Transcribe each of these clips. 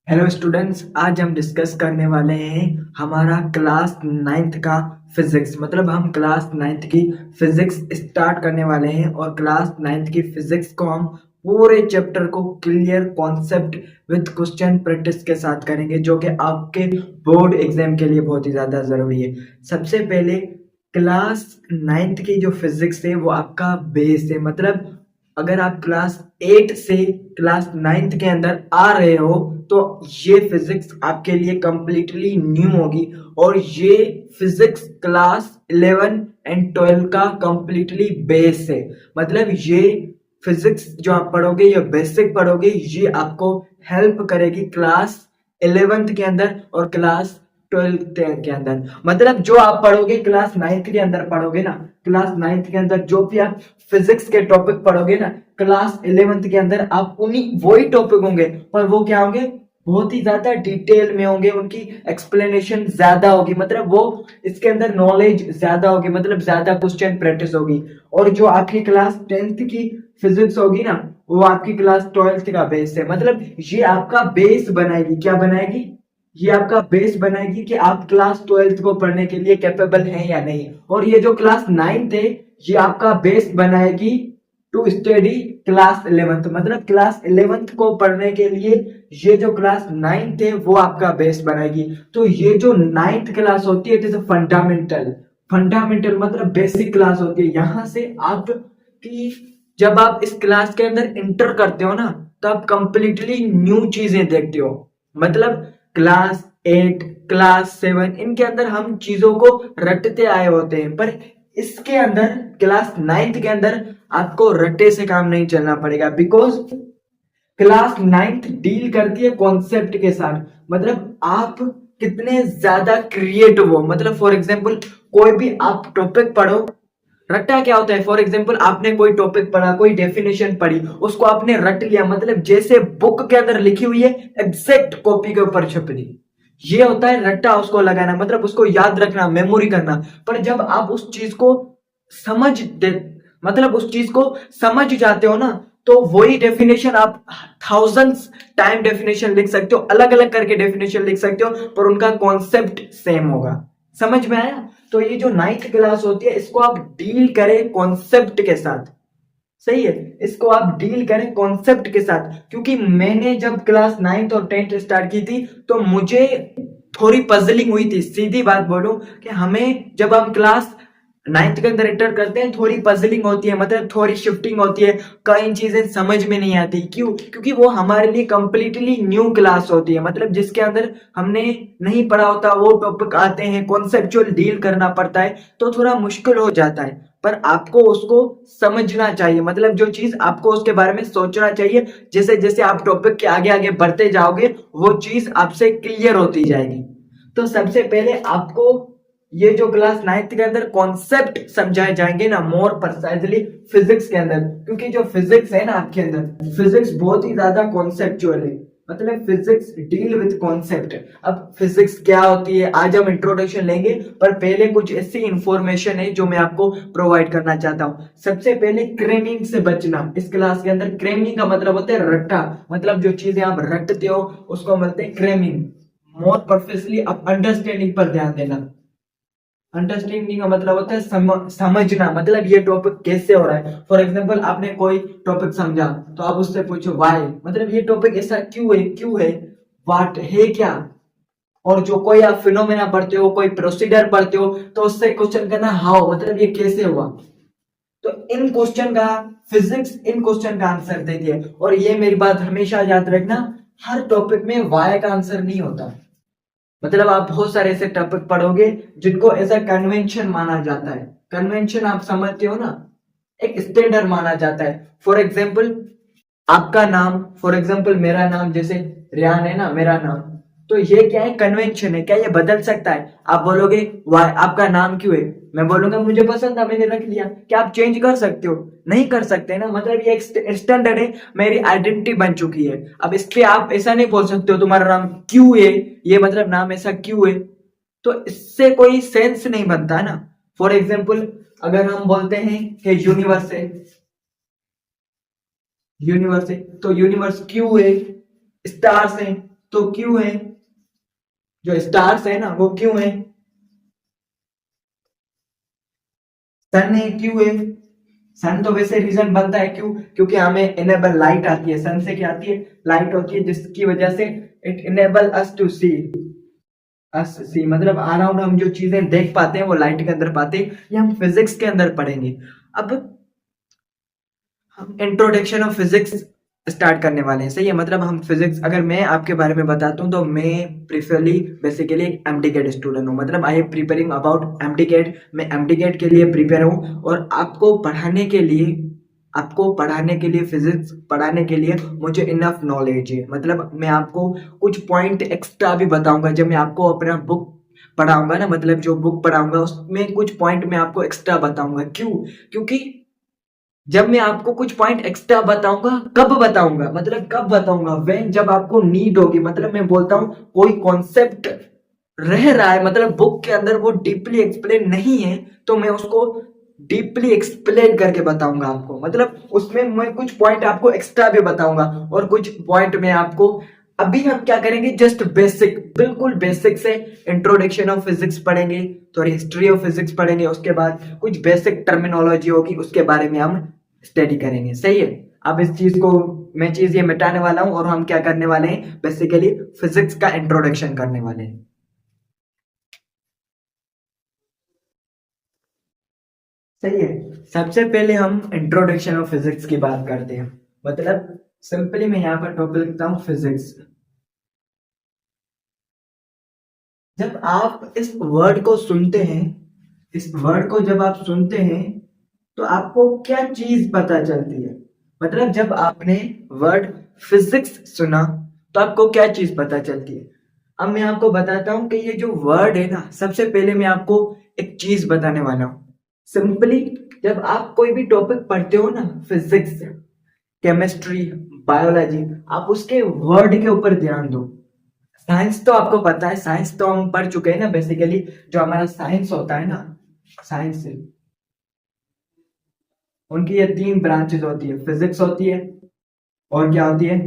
Hello students, आज हम discuss करने वाले हैं हमारा क्लास नाइन्थ का फिजिक्स। मतलब हम क्लास नाइन्थ की फिजिक्स स्टार्ट करने वाले हैं और क्लास नाइन्थ की फिजिक्स को हम पूरे चैप्टर को clear concept with question practice के साथ करेंगे, जो कि आपके बोर्ड एग्जाम के लिए बहुत ही ज़्यादा ज़रूरी है। सबसे पहले क्लास नाइन्थ की जो फिजिक्स है वो आपका बेस है। मतलब अगर आप क्लास 8 से क्लास नाइन्थ के अंदर आ रहे हो तो ये फिजिक्स आपके लिए कंप्लीटली न्यू होगी, और ये फिजिक्स क्लास 11 एंड 12 का कंप्लीटली बेस है। मतलब ये फिजिक्स जो आप पढ़ोगे, ये बेसिक पढ़ोगे, ये आपको हेल्प करेगी क्लास 11th के अंदर और क्लास 12th के अंदर। मतलब जो आप पढ़ोगे क्लास 9th के अंदर पढ़ोगे ना, क्लास 9th के अंदर जो भी आप फिजिक्स के टॉपिक पढ़ोगे ना, क्लास 11th के अंदर आप उन्हीं वही टॉपिक होंगे, पर वो क्या होंगे, बहुत ही ज्यादा डिटेल में होंगे, उनकी एक्सप्लेनेशन ज्यादा होगी। मतलब वो इसके अंदर नॉलेज ज्यादा होगी, मतलब ज्यादा क्वेश्चन प्रैक्टिस होगी। और जो आपकी क्लास 10th की फिजिक्स होगी ना, वो आपकी क्लास 12th का बेस है। मतलब ये आपका बेस बनाएगी। क्या बनाएगी? ये आपका बेस बनाएगी कि आप क्लास 12th को पढ़ने के लिए कैपेबल हैं या नहीं। और ये जो क्लास 9th है, ये आपका बेस बनाएगी टू स्टडी क्लास 11th। मतलब क्लास 11th को पढ़ने के लिए ये जो क्लास 9th है वो आपका बेस बनाएगी। तो ये जो 9th क्लास होती है, इट इज फंडामेंटल। फंडामेंटल मतलब बेसिक क्लास होती है। यहां से आप की जब आप इस क्लास के अंदर इंटर करते हो ना, तो आप कंप्लीटली न्यू चीजें देखते हो। मतलब क्लास 8 क्लास 7 इनके अंदर हम चीजों को रटते आए होते हैं, पर इसके अंदर क्लास 9th के अंदर आपको रट्टे से काम नहीं चलना पड़ेगा, बिकॉज क्लास 9th डील करती है कॉन्सेप्ट के साथ। मतलब आप कितने ज्यादा क्रिएटिव हो। मतलब फॉर एग्जाम्पल कोई भी आप टॉपिक पढ़ो, रट्टा क्या होता है? फॉर एग्जाम्पल आपने कोई टॉपिक पढ़ा, कोई डेफिनेशन पढ़ी, उसको आपने रट लिया। मतलब जैसे बुक के अंदर लिखी हुई है एग्जैक्ट कॉपी के ऊपर छप दी। ये होता है रट्टा, उसको लगाना, मतलब उसको याद रखना, मेमोरी करना। पर जब आप उस चीज को समझ दे, मतलब उस चीज को समझ जाते हो ना, तो वही डेफिनेशन आप थाउजेंड्स टाइम डेफिनेशन लिख सकते हो, अलग अलग करके डेफिनेशन लिख सकते हो, पर उनका कॉन्सेप्ट सेम होगा। समझ में आया? तो ये जो 9th क्लास होती है, इसको आप डील करें कॉन्सेप्ट के साथ। सही है, इसको आप डील करें कॉन्सेप्ट के साथ। क्योंकि मैंने जब क्लास 9th और 10th स्टार्ट की थी, तो मुझे थोड़ी पजलिंग हुई थी। सीधी बात बोलूं कि हमें जब हम क्लास 9th के अंदर एंटर करते हैं, थोड़ी पजलिंग होती है, मतलब थोड़ी शिफ्टिंग होती है, कई चीजें समझ में नहीं आती। क्यों? क्योंकि वो हमारे लिए कंप्लीटली न्यू क्लास होती है। मतलब जिसके अंदर हमने नहीं पढ़ा होता, वो टॉपिक आते हैं, कॉन्सेप्चुअल डील करना पड़ता है, तो थोड़ा मुश्किल हो जाता है। पर आपको उसको समझना चाहिए। मतलब जो चीज आपको उसके बारे में सोचना चाहिए, जैसे जैसे आप टॉपिक के आगे आगे बढ़ते जाओगे, वो चीज आपसे क्लियर होती जाएगी। तो सबसे पहले आपको ये जो क्लास 9th के अंदर कॉन्सेप्ट समझाए जाएंगे ना, मोर प्रिसाइजली फिजिक्स के अंदर। क्योंकि जो फिजिक्स है ना आपके अंदर, फिजिक्स बहुत ही ज्यादा कॉन्सेप्चुअल है। मतलब फिजिक्स डील विद कॉन्सेप्ट। अब फिजिक्स क्या होती है आज हम इंट्रोडक्शन लेंगे, पर पहले कुछ ऐसी इंफॉर्मेशन है जो मैं आपको प्रोवाइड करना चाहता हूँ। सबसे पहले क्रेमिंग से बचना। इस क्लास के अंदर क्रेमिंग का मतलब होता है रट्टा। मतलब जो चीजें आप रटते हो उसको बोलते हैं क्रेमिंग। मोर परफेक्टली आप अंडरस्टैंडिंग पर ध्यान देना। अंडरस्टैंडिंग का मतलब होता है समझना। मतलब ये टॉपिक कैसे हो रहा है। फॉर एग्जाम्पल आपने कोई टॉपिक समझा, तो आप उससे पूछो व्हाई, मतलब ये टॉपिक ऐसा क्यों है, क्यों है, व्हाट है क्या। और जो कोई आप फिनोमेना पढ़ते हो, कोई प्रोसीडर पढ़ते हो, तो उससे क्वेश्चन करना हाउ, मतलब ये कैसे हुआ। तो इन क्वेश्चन का फिजिक्स इन क्वेश्चन का आंसर देती है। और ये मेरी बात हमेशा याद रखना, हर टॉपिक में वाई का आंसर नहीं होता। मतलब आप बहुत सारे ऐसे टॉपिक पढ़ोगे जिनको ऐसा कन्वेंशन माना जाता है। कन्वेंशन आप समझते हो ना, एक स्टैंडर्ड माना जाता है। फॉर एग्जाम्पल आपका नाम, फॉर एग्जाम्पल मेरा नाम, जैसे रियान है ना मेरा नाम, तो ये क्या है, कन्वेंशन है। क्या ये बदल सकता है? आप बोलोगे वाई, आपका नाम क्यों है, मैं बोलूंगा मुझे पसंद था मैंने रख लिया। क्या आप चेंज कर सकते हो? नहीं कर सकते ना। मतलब ये एक स्टैंडर्ड है, मेरी आइडेंटिटी बन चुकी है। अब इस पे आप ऐसा नहीं बोल सकते हो तुम्हारा नाम क्यों है, ये मतलब नाम ऐसा क्यों है, तो इससे कोई सेंस नहीं बनता ना। फॉर एग्जाम्पल अगर हम बोलते हैं कि यूनिवर्स है, यूनिवर्स है, तो यूनिवर्स क्यों है, स्टार्स हैं, तो क्यों है? जो स्टार्स है ना वो क्यों है? सन है, क्यों है? सन तो वैसे रीजन बनता है क्यों, क्योंकि हमें इनेबल लाइट आती है, सन से क्या आती है? लाइट होती है, जिसकी वजह से इट इनेबल अस टू सी, अस सी मतलब अराउंड हम जो चीजें देख पाते हैं वो लाइट के अंदर पाते हैं। ये हम फिजिक्स के अंदर पढ़ेंगे। अब हम इंट्रोडक्शन ऑफ फिजिक्स स्टार्ट करने वाले हैं, सही है। मतलब हम फिजिक्स, अगर मैं आपके बारे में बताता हूँ तो मैं प्रिफरली बेसिकली एक एमडीकेट स्टूडेंट हूँ, मतलब I am preparing about MDCAT. मैं एमडीकेट के लिए प्रिपेयर हूँ और आपको पढ़ाने के लिए फिजिक्स पढ़ाने के लिए मुझे इनफ नॉलेज है। मतलब मैं आपको कुछ पॉइंट एक्स्ट्रा भी बताऊंगा जब मैं आपको अपना बुक पढ़ाऊंगा ना, मतलब जो बुक पढ़ाऊंगा उसमें कुछ पॉइंट मैं आपको एक्स्ट्रा बताऊंगा। क्यों? क्योंकि जब मैं आपको कुछ पॉइंट एक्स्ट्रा बताऊंगा, कब बताऊंगा, मतलब कब बताऊंगा, वेन जब आपको नीड होगी। मतलब मैं बोलता हूं कोई कॉन्सेप्ट रह रहा है, मतलब बुक के अंदर वो डीपली एक्सप्लेन नहीं है, तो मैं उसको डीपली एक्सप्लेन करके बताऊंगा आपको। मतलब उसमें मैं कुछ पॉइंट आपको एक्स्ट्रा भी बताऊंगा और कुछ पॉइंट में आपको। अभी हम क्या करेंगे, जस्ट बेसिक, बिल्कुल बेसिक से इंट्रोडक्शन ऑफ फिजिक्स पढ़ेंगे, थोड़ी हिस्ट्री ऑफ फिजिक्स पढ़ेंगे, उसके बाद कुछ बेसिक टर्मिनोलॉजी होगी उसके बारे में हम स्टडी करेंगे, सही है। अब इस चीज को मैं चीज ये मिटाने वाला हूं और हम क्या करने वाले हैं, बेसिकली फिजिक्स का इंट्रोडक्शन करने वाले हैं, सही है। सबसे पहले हम इंट्रोडक्शन ऑफ फिजिक्स की बात करते हैं। मतलब सिंपली मैं यहाँ पर टॉपिक लिखता हूँ फिजिक्स। जब आप इस वर्ड को सुनते हैं, इस वर्ड को जब आप सुनते हैं तो आपको क्या चीज पता चलती है? मतलब जब आपने वर्ड फिजिक्स सुना तो आपको क्या चीज पता चलती है? अब मैं आपको बताता हूं कि ये जो वर्ड है ना, सबसे पहले मैं आपको एक चीज बताने वाला हूं। सिंपली जब आप कोई भी टॉपिक पढ़ते हो ना, फिजिक्स, केमिस्ट्री, बायोलॉजी, आप उसके वर्ड के ऊपर ध्यान दो। साइंस तो आपको पता है, साइंस तो हम पढ़ चुके हैं ना। बेसिकली जो हमारा साइंस होता है ना, साइंस उनकी ये तीन ब्रांचेस होती है, फिजिक्स होती है, और क्या होती है,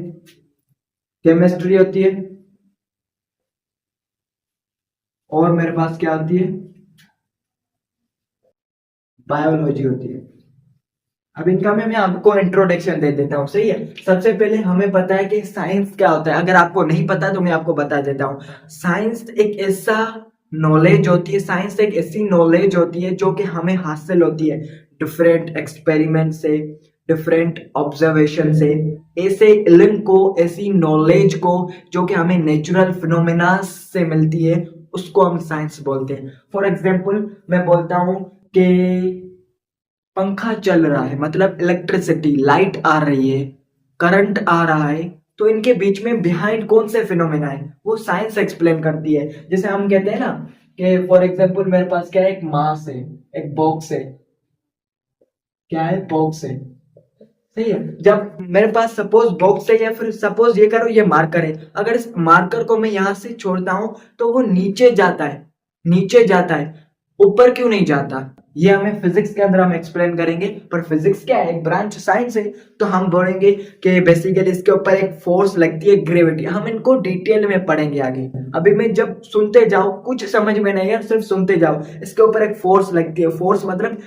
केमिस्ट्री होती है, और मेरे पास क्या होती है, बायोलॉजी होती है। अब इनका मैं आपको इंट्रोडक्शन दे देता हूँ, सही है। सबसे पहले हमें पता है कि साइंस क्या होता है। अगर आपको नहीं पता तो मैं आपको बता देता हूँ। साइंस एक ऐसा नॉलेज होती है, साइंस एक ऐसी नॉलेज होती है जो कि हमें हासिल होती है डिफरेंट एक्सपेरिमेंट से, डिफरेंट ऑब्जर्वेशन से। ऐसे इल्म को, ऐसी नॉलेज को जो कि हमें नेचुरल फिनोमेना से मिलती है, उसको हम साइंस बोलते हैं। फॉर एग्जाम्पल मैं बोलता हूँ कि पंखा चल रहा है, मतलब इलेक्ट्रिसिटी, लाइट आ रही है, करंट आ रहा है, तो इनके बीच में बिहाइंड कौन से फिनोमेना है वो साइंस एक्सप्लेन करती है। जैसे हम कहते हैं ना कि फॉर एग्जांपल मेरे पास क्या है, एक मास है, एक बॉक्स है, क्या है, बॉक्स है, सही है। जब मेरे पास सपोज बॉक्स है, या फिर सपोज ये करो ये मार्कर है, अगर इस मार्कर को मैं यहां से छोड़ता हूं तो वो नीचे जाता है, नीचे जाता है, ऊपर क्यों नहीं जाता? ये हमें फिजिक्स के अंदर हम एक्सप्लेन करेंगे। पर फिजिक्स क्या है, एक ब्रांच साइंस है, तो हम बोलेंगे कि बेसिकली इसके ऊपर एक फोर्स लगती है, ग्रेविटी। हम इनको डिटेल में पढ़ेंगे आगे। अभी मैं जब सुनते जाओ, कुछ समझ में नहीं है, सिर्फ सुनते जाओ। इसके ऊपर एक फोर्स लगती है, फोर्स मतलब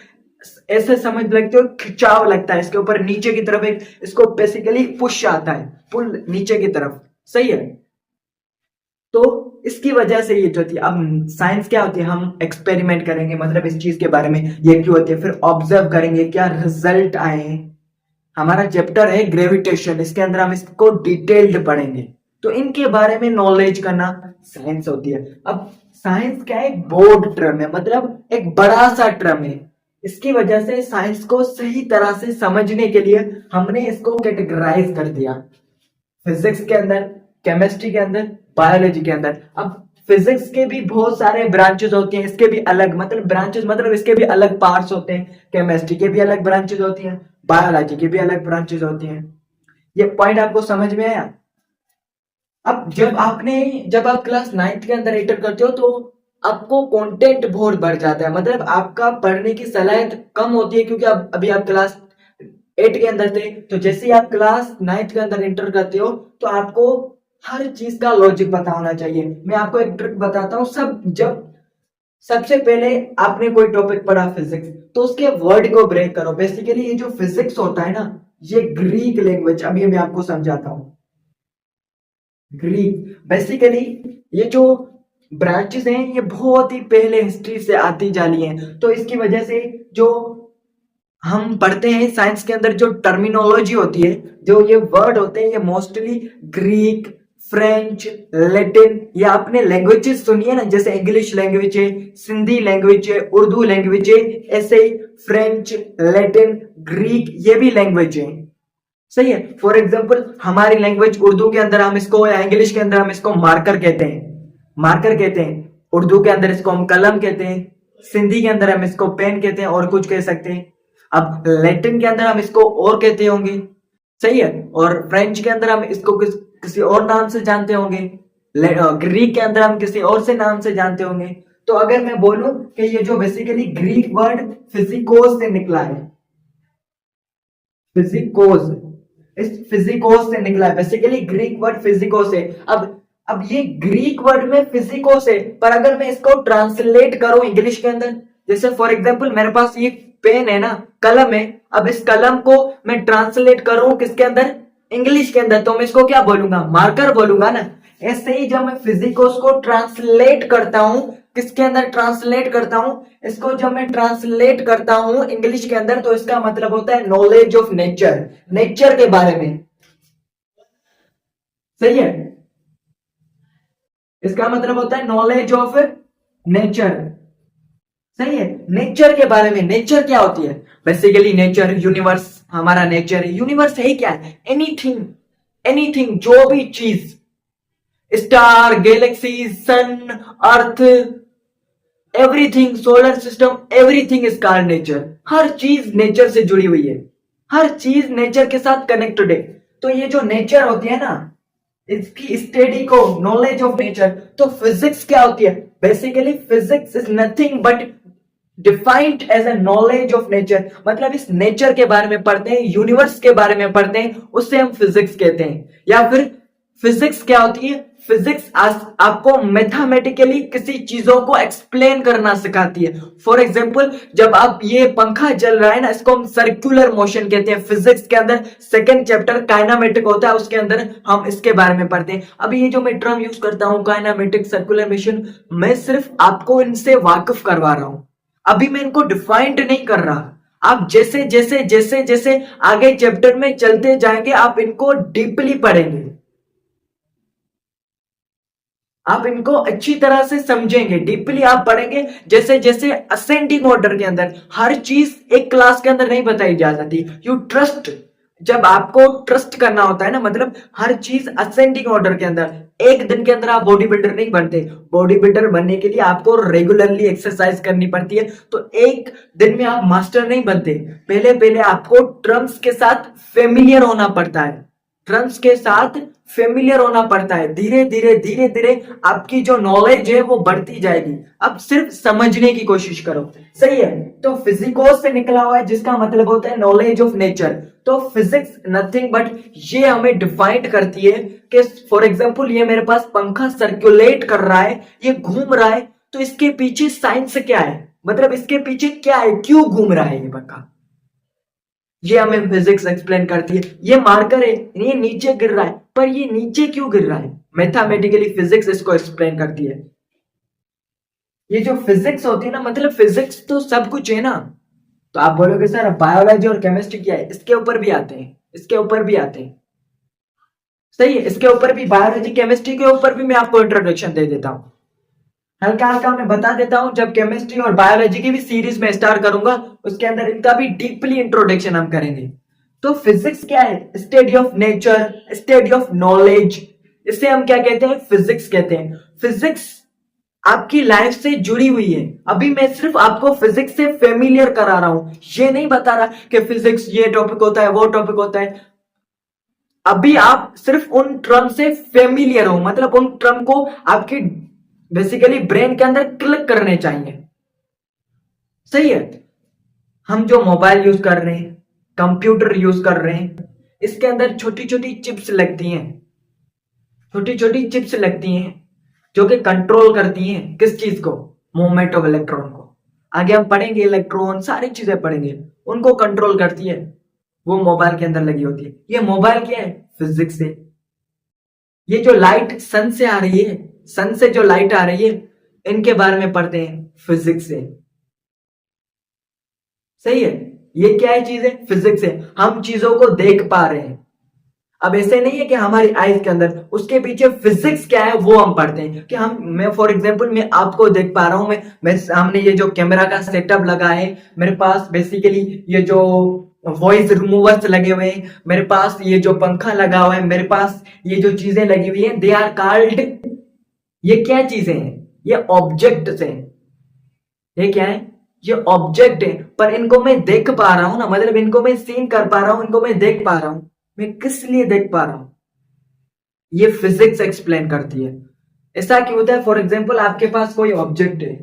ऐसे समझ लगते हो, खिंचाव लगता है इसके ऊपर नीचे की तरफ, एक इसको बेसिकली पुश आता है, पुल नीचे की तरफ, सही है। तो इसकी वजह से ये जो थी, अब साइंस क्या होती है, हम एक्सपेरिमेंट करेंगे, मतलब इस चीज के बारे में ये क्यों होती है, फिर ऑब्जर्व करेंगे क्या रिजल्ट आए। हमारा चैप्टर है ग्रेविटेशन, इसके अंदर हम इसको डिटेल्ड पढ़ेंगे। तो इनके बारे में नॉलेज करना साइंस होती है। अब साइंस क्या है, एक बोर्ड टर्म है, मतलब एक बड़ा सा टर्म है। इसकी वजह से साइंस को सही तरह से समझने के लिए हमने इसको कैटेगराइज कर दिया, फिजिक्स के अंदर, केमिस्ट्री के अंदर, बायोलॉजी के अंदर। अब फिजिक्स के भी बहुत सारे ब्रांचेस होते हैं, इसके भी अलग, मतलब ब्रांचेस मतलब इसके भी अलग पार्ट्स होते हैं। केमिस्ट्री के भी अलग ब्रांचेस होती हैं, बायोलॉजी की भी अलग ब्रांचेस होती हैं। ये पॉइंट आपको समझ में आया? अब जब आप क्लास नाइन्थ के अंदर एंटर करते हो तो आपको कंटेंट बहुत बढ़ जाता है, मतलब आपका पढ़ने की सलाहियत कम होती है, क्योंकि अब अभी आप क्लास 8 के अंदर थे। तो जैसे ही आप क्लास नाइन्थ के अंदर एंटर करते हो तो आपको हर चीज का लॉजिक पता होना चाहिए। मैं आपको एक ट्रिक बताता हूँ। जब सबसे पहले आपने कोई टॉपिक पढ़ा फिजिक्स, तो उसके वर्ड को ब्रेक करो। बेसिकली ये जो फिजिक्स होता है ना, ये ग्रीक लैंग्वेज, अभी मैं आपको समझाता हूँ। ग्रीक बेसिकली ये जो ब्रांचेस हैं, ये बहुत ही पहले हिस्ट्री से आती जा रही हैं। तो इसकी वजह से जो हम पढ़ते हैं साइंस के अंदर, जो टर्मिनोलॉजी होती है, जो ये वर्ड होते हैं, ये मोस्टली ग्रीक, फ्रेंच, लैटिन, ये आपने लैंग्वेजेस सुनी है ना, जैसे इंग्लिश लैंग्वेज है, सिंधी लैंग्वेज है, उर्दू लैंग्वेज है, ऐसे ही फ्रेंच, लैटिन, ग्रीक, ये भी लैंग्वेज है। सही है। फॉर एग्जाम्पल हमारी लैंग्वेज उर्दू के अंदर हम इसको, या इंग्लिश के अंदर हम इसको मार्कर कहते हैं, मार्कर कहते हैं। उर्दू के अंदर इसको हम कलम कहते हैं, सिंधी के अंदर हम इसको पेन कहते हैं, और कुछ कह सकते हैं। अब लैटिन के अंदर हम इसको और कहते होंगे, सही है। और फ्रेंच के अंदर हम इसको किसी और नाम से जानते होंगे। ग्रीक के अंदर हम किसी और से नाम से जानते होंगे। तो अगर मैं बोलूं कि ये जो बेसिकली ग्रीक वर्ड फिजिकोस से निकला है, फिजिकोस, इस फिजिकोस से निकला है, बेसिकली ग्रीक वर्ड फिजिकोस है। अब ये ग्रीक वर्ड में फिजिकोस है, पर अगर मैं इसको ट्रांसलेट करूं इंग्लिश के अंदर, जैसे फॉर एग्जांपल मेरे पास ये पेन है ना, कलम है, अब इस कलम को मैं ट्रांसलेट करूं किसके अंदर, इंग्लिश के अंदर, तो मैं इसको क्या बोलूंगा, मार्कर बोलूंगा ना। ऐसे ही जब मैं फिजिकोस को ट्रांसलेट करता हूं, किसके अंदर ट्रांसलेट करता हूं, इसको जब मैं ट्रांसलेट करता हूं इंग्लिश के अंदर, तो इसका मतलब होता है नॉलेज ऑफ नेचर, नेचर के बारे में। सही है। इसका मतलब होता है नॉलेज ऑफ नेचर। सही है। नेचर के बारे में, नेचर क्या होती है, बेसिकली नेचर, यूनिवर्स, हमारा नेचर है। यूनिवर्स है क्या है, एनीथिंग, एनीथिंग, जो भी चीज, star, galaxy, sun, earth, everything, solar system, everything is called nature. हर चीज नेचर से जुड़ी हुई है, हर चीज नेचर के साथ कनेक्टेड है। तो ये जो नेचर होती है ना, इसकी स्टडी को नॉलेज ऑफ नेचर। तो फिजिक्स क्या होती है, basically physics is nothing but defined as a knowledge of nature. मतलब इस नेचर के बारे में पढ़ते हैं, यूनिवर्स के बारे में पढ़ते हैं, उससे हम फिजिक्स कहते हैं। या फिर फिजिक्स क्या होती है, फिजिक्स आपको मैथमेटिकली किसी चीजों को एक्सप्लेन करना सिखाती है। फॉर एग्जाम्पल जब आप, ये पंखा चल रहा है ना, इसको हम सर्कुलर मोशन कहते हैं। फिजिक्स के अंदर सेकंड चैप्टर काइनामेटिक होता है, उसके अंदर हम इसके बारे में पढ़ते हैं। अभी ये जो मैं टर्म यूज करता हूं, काइनामेटिक, सर्कुलर मोशन, मैं सिर्फ आपको इनसे वाकिफ करवा रहा हूं, अभी मैं इनको डिफाइंड नहीं कर रहा। आप जैसे जैसे जैसे जैसे आगे चैप्टर में चलते जाएंगे, आप इनको डीपली पढ़ेंगे, आप इनको अच्छी तरह से समझेंगे, डीपली आप पढ़ेंगे। जैसे जैसे असेंडिंग ऑर्डर के अंदर, हर चीज एक क्लास के अंदर नहीं बताई जा सकती। यू ट्रस्ट, जब आपको ट्रस्ट करना होता है ना, मतलब हर चीज असेंडिंग ऑर्डर के अंदर। एक दिन के अंदर आप बॉडी बिल्डर नहीं बनते। बॉडी बिल्डर बनने के लिए आपको रेगुलरली एक्सरसाइज करनी पड़ती है। तो एक दिन में आप मास्टर नहीं बनते, पहले पहले आपको टर्म्स के साथ फेमिलियर होना पड़ता है, टर्म्स के साथ फेमिलियर होना पड़ता है। धीरे धीरे धीरे धीरे आपकी जो नॉलेज है वो बढ़ती जाएगी। अब सिर्फ समझने की कोशिश करो, सही है। तो फिजिकोस से निकला हुआ है, जिसका मतलब होता है नॉलेज ऑफ नेचर। तो फिजिक्स नथिंग बट, ये हमें डिफाइंड करती है कि फॉर एग्जांपल ये मेरे पास पंखा सर्कुलेट कर रहा है, ये घूम रहा है, तो इसके पीछे साइंस क्या है, मतलब इसके पीछे क्या है, क्यों घूम रहा है ये पंखा, ये हमें फिजिक्स एक्सप्लेन करती है। ये मार्कर है, ये नीचे गिर रहा है, पर ये नीचे क्यों गिर रहा है, मैथमेटिकली फिजिक्स इसको एक्सप्लेन करती है। ये जो फिजिक्स होती है ना, मतलब फिजिक्स तो सब कुछ है ना। तो आप बोलोगे सर बायोलॉजी और केमिस्ट्री क्या है, इसके ऊपर भी आते हैं, इसके ऊपर भी आते हैं, सही है। इसके ऊपर भी, बायोलॉजी केमिस्ट्री के ऊपर भी मैं आपको इंट्रोडक्शन दे देता हूँ, हल्का हल्का मैं बता देता हूं। जब केमिस्ट्री और बायोलॉजी की भी सीरीज में स्टार्ट करूंगा, उसके अंदर इनका भी डीपली इंट्रोडक्शन हम करेंगे। तो फिजिक्स क्या है, study of nature, study of knowledge, इसे हम क्या कहते हैं, फिजिक्स कहते हैं। फिजिक्स आपकी लाइफ से जुड़ी हुई है। अभी मैं सिर्फ आपको फिजिक्स से फेमिलियर करा रहा हूं, ये नहीं बता रहा कि फिजिक्स ये टॉपिक होता है, वो टॉपिक होता है। अभी आप सिर्फ उन टर्म से फेमिलियर हो, मतलब उन टर्म को आपकी बेसिकली ब्रेन के अंदर क्लिक करने चाहिए, सही है। हम जो मोबाइल यूज कर रहे हैं, कंप्यूटर यूज कर रहे हैं, इसके अंदर छोटी छोटी चिप्स लगती हैं, छोटी छोटी चिप्स लगती हैं जो कि कंट्रोल करती हैं किस चीज को, मूवमेंट ऑफ इलेक्ट्रॉन को। आगे हम पढ़ेंगे इलेक्ट्रॉन सारी चीजें पढ़ेंगे, उनको कंट्रोल करती है, वो मोबाइल के अंदर लगी होती है। ये मोबाइल क्या है, फिजिक्स से। ये जो लाइट सन से आ रही है, सन से जो लाइट आ रही है, इनके बारे में पढ़ते हैं फिजिक्स से। सही है, ये क्या है चीज है, फिजिक्स है। हम चीजों को देख पा रहे हैं। अब ऐसे नहीं है कि हमारी आईज के अंदर, उसके पीछे फिजिक्स क्या है वो हम पढ़ते हैं। कि हम, मैं फॉर एग्जांपल मैं आपको देख पा रहा हूं, मैं मेरे सामने ये जो कैमरा का सेटअप लगा है, मेरे पास बेसिकली ये जो वॉइस रिमूवर्स लगे हुए हैं, मेरे पास ये जो पंखा लगा हुआ है, मेरे पास ये जो चीजें लगी हुई है, दे आर कॉल्ड, ये क्या चीजें हैं, ये ऑब्जेक्ट्स हैं। ये क्या है, ये ऑब्जेक्ट है, पर इनको मैं देख पा रहा हूं ना, मतलब इनको मैं सीन कर पा रहा हूं, इनको मैं देख पा रहा हूं। मैं किस लिए देख पा रहा हूं, ये फिजिक्स एक्सप्लेन करती है। ऐसा क्यों होता है, फॉर एग्जाम्पल आपके पास कोई ऑब्जेक्ट है,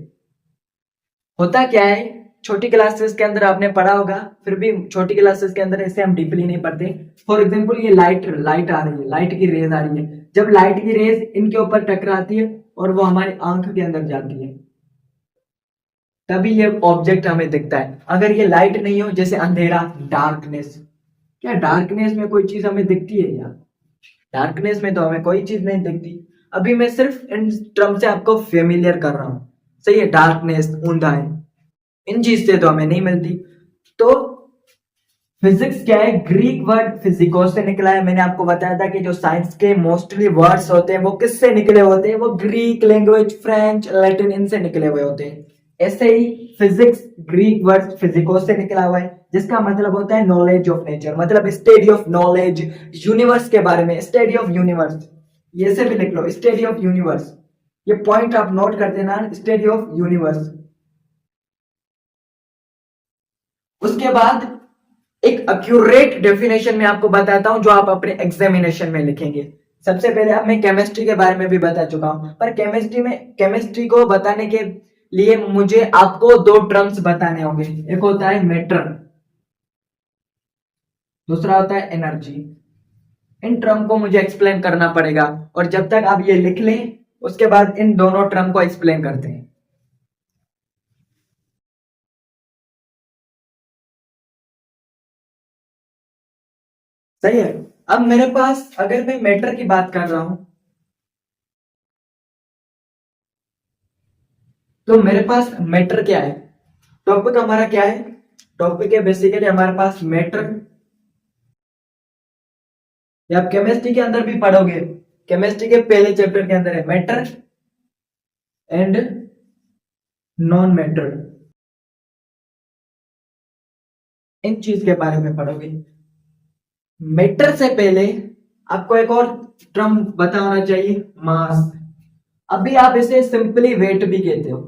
होता क्या है, छोटी क्लासेस के अंदर आपने पढ़ा होगा, फिर भी छोटी क्लासेस के अंदर ऐसे हम डीपली नहीं पढ़ते। फॉर एग्जाम्पल ये लाइट लाइट आ रही है, लाइट की रेज आ रही है, जब लाइट की रेज इनके ऊपर टकराती है और वो हमारी आंख के अंदर जाती है, तभी ये ऑब्जेक्ट हमें दिखता है। अगर ये लाइट नहीं हो, जैसे अंधेरा, डार्कनेस, क्या डार्कनेस में कोई चीज हमें दिखती है यार, डार्कनेस में तो हमें कोई चीज नहीं दिखती। अभी मैं सिर्फ इन टर्म से आपको फेमिलियर कर रहा हूं। सही है, डार्कनेस, ऊंधाई, इन चीज से तो हमें नहीं मिलती। तो फिजिक्स क्या है, ग्रीक वर्ड फिजिकोस से निकला है। मैंने आपको बताया था कि जो साइंस के मोस्टली वर्ड्स होते हैं वो किससे निकले होते हैं, वो ग्रीक लैंग्वेज, फ्रेंच, लैटिन, इनसे निकले हुए होते हैं। ऐसे ही फिजिक्स ग्रीक वर्ड फिजिकोस से निकला हुआ है, जिसका मतलब होता है नॉलेज ऑफ नेचर, मतलब स्टडी ऑफ नॉलेज, यूनिवर्स के बारे में, स्टडी ऑफ यूनिवर्स। ये से भी लिख लो, स्टडी ऑफ यूनिवर्स, ये पॉइंट आप नोट कर देना, स्टडी ऑफ यूनिवर्स। उसके बाद एक एक्यूरेट डेफिनेशन में आपको बताता हूं, जो आप अपने एग्जामिनेशन में लिखेंगे। सबसे पहले अब मैं केमिस्ट्री के बारे में भी बता चुका हूं, पर केमिस्ट्री को बताने के लिए मुझे आपको दो टर्म्स बताने होंगे। एक होता है मैटर, दूसरा होता है एनर्जी। इन टर्म को मुझे एक्सप्लेन करना पड़ेगा, और जब तक आप ये लिख लें, उसके बाद इन दोनों टर्म को एक्सप्लेन करते हैं। सही है। अब मेरे पास, अगर मैं मैटर की बात कर रहा हूं, तो मेरे पास मैटर क्या है, टॉपिक हमारा क्या है, टॉपिक है बेसिकली हमारे पास मैटर। ये आप केमिस्ट्री के अंदर भी पढ़ोगे, केमिस्ट्री के पहले चैप्टर के अंदर है मैटर एंड नॉन मैटर, इन चीज के बारे में पढ़ोगे। मैटर से पहले आपको एक और टर्म पता होना चाहिए, मास। अभी आप इसे सिंपली वेट भी कहते हो,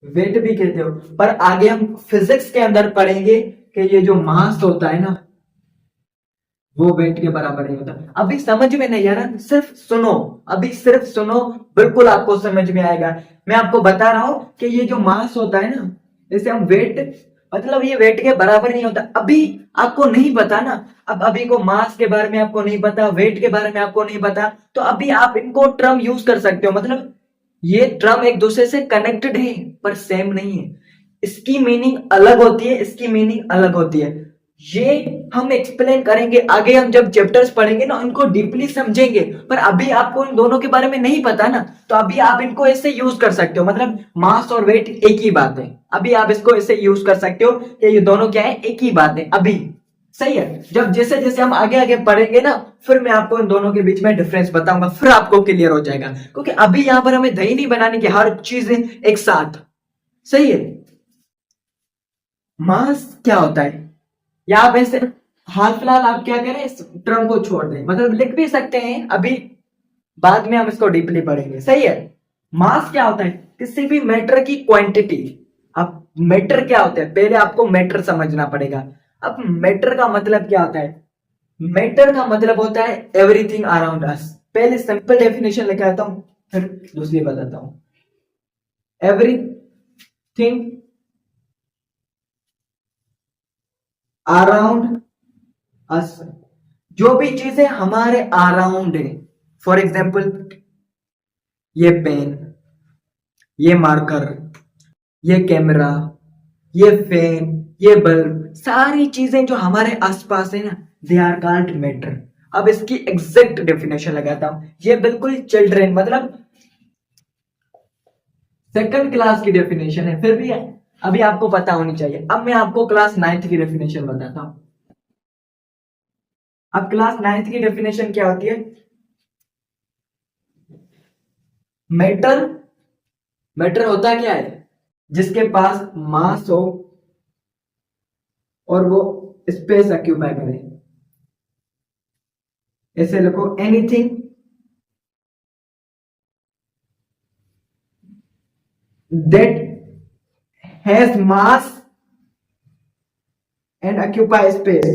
वेट भी कहते हो, पर आगे हम फिजिक्स के अंदर पढ़ेंगे कि ये जो मास होता है ना, वो वेट के बराबर नहीं होता। अभी समझ में नहीं आ रहा, सिर्फ सुनो, अभी सिर्फ सुनो, बिल्कुल आपको समझ में आएगा। मैं आपको बता रहा हूं कि ये जो मास होता है ना, जैसे हम वेट, मतलब ये वेट के बराबर नहीं होता। अभी आपको नहीं पता ना, अब अभी को मास के बारे में आपको नहीं पता, वेट के बारे में आपको नहीं पता, तो अभी आप इनको टर्म यूज कर सकते हो। मतलब ये टर्म एक दूसरे से कनेक्टेड है, पर सेम नहीं है। इसकी मीनिंग अलग होती है, इसकी मीनिंग अलग होती है। ये हम एक्सप्लेन करेंगे आगे, हम जब चैप्टर्स पढ़ेंगे ना, उनको डीपली समझेंगे। पर अभी आपको इन दोनों के बारे में नहीं पता ना, तो अभी आप इनको ऐसे यूज कर सकते हो, मतलब मास और वेट एक ही बात है। अभी आप इसको ऐसे यूज कर सकते हो कि ये दोनों क्या है, एक ही बात है अभी। सही है, जब जैसे जैसे हम आगे आगे पढ़ेंगे ना, फिर मैं आपको इन दोनों के बीच में डिफरेंस बताऊंगा, फिर आपको क्लियर हो जाएगा। क्योंकि अभी यहां पर हमें दही नहीं बनाने की, हर चीज एक साथ। सही है। मास क्या होता है, या आप ऐसे हाल फिलहाल आप क्या करें, इस टर्म को छोड़ दें, मतलब लिख भी सकते हैं अभी, बाद में हम इसको डीपली पढ़ेंगे। सही है। मास क्या होता है, किसी भी मैटर की क्वांटिटी। अब मैटर क्या होता है, पहले आपको मैटर समझना पड़ेगा। अब मैटर का मतलब क्या होता है, मैटर का मतलब होता है एवरीथिंग अराउंड अस। पहले सिंपल डेफिनेशन लेके आता हूं, फिर दूसरी बताता हूं। एवरीथिंग अराउंड अस, जो भी चीजें हमारे अराउंड है, फॉर एग्जाम्पल ये पेन, ये मार्कर, ये कैमरा, ये फैन, ये बल्ब, सारी चीजें जो हमारे आसपास है ना, दे आर कॉल्ड मैटर। अब इसकी एग्जैक्ट डेफिनेशन लगाता हूं। ये बिल्कुल चिल्ड्रन मतलब सेकंड क्लास की डेफिनेशन है, फिर भी अभी आपको पता होनी चाहिए। अब मैं आपको क्लास नाइन्थ की डेफिनेशन बताता हूं। अब क्लास नाइन्थ की डेफिनेशन क्या होती है? मैटर, मैटर होता क्या है? जिसके पास मास हो और वो स्पेस ऑक्यूपाई करे। ऐसे लिखो, anything that has mass and occupy space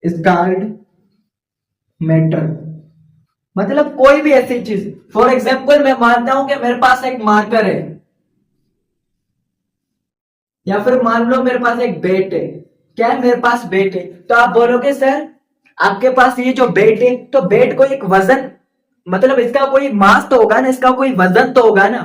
is called matter. मतलब कोई भी ऐसी चीज, फॉर एग्जाम्पल मैं मानता हूं कि मेरे पास एक मार्कर है, या फिर मान लो मेरे पास एक बेट है। क्या है? मेरे पास बेट है। तो आप बोलोगे सर आपके पास ये जो बेट है, तो बेट को एक वजन, मतलब इसका कोई मास तो होगा ना, इसका कोई वजन तो होगा ना,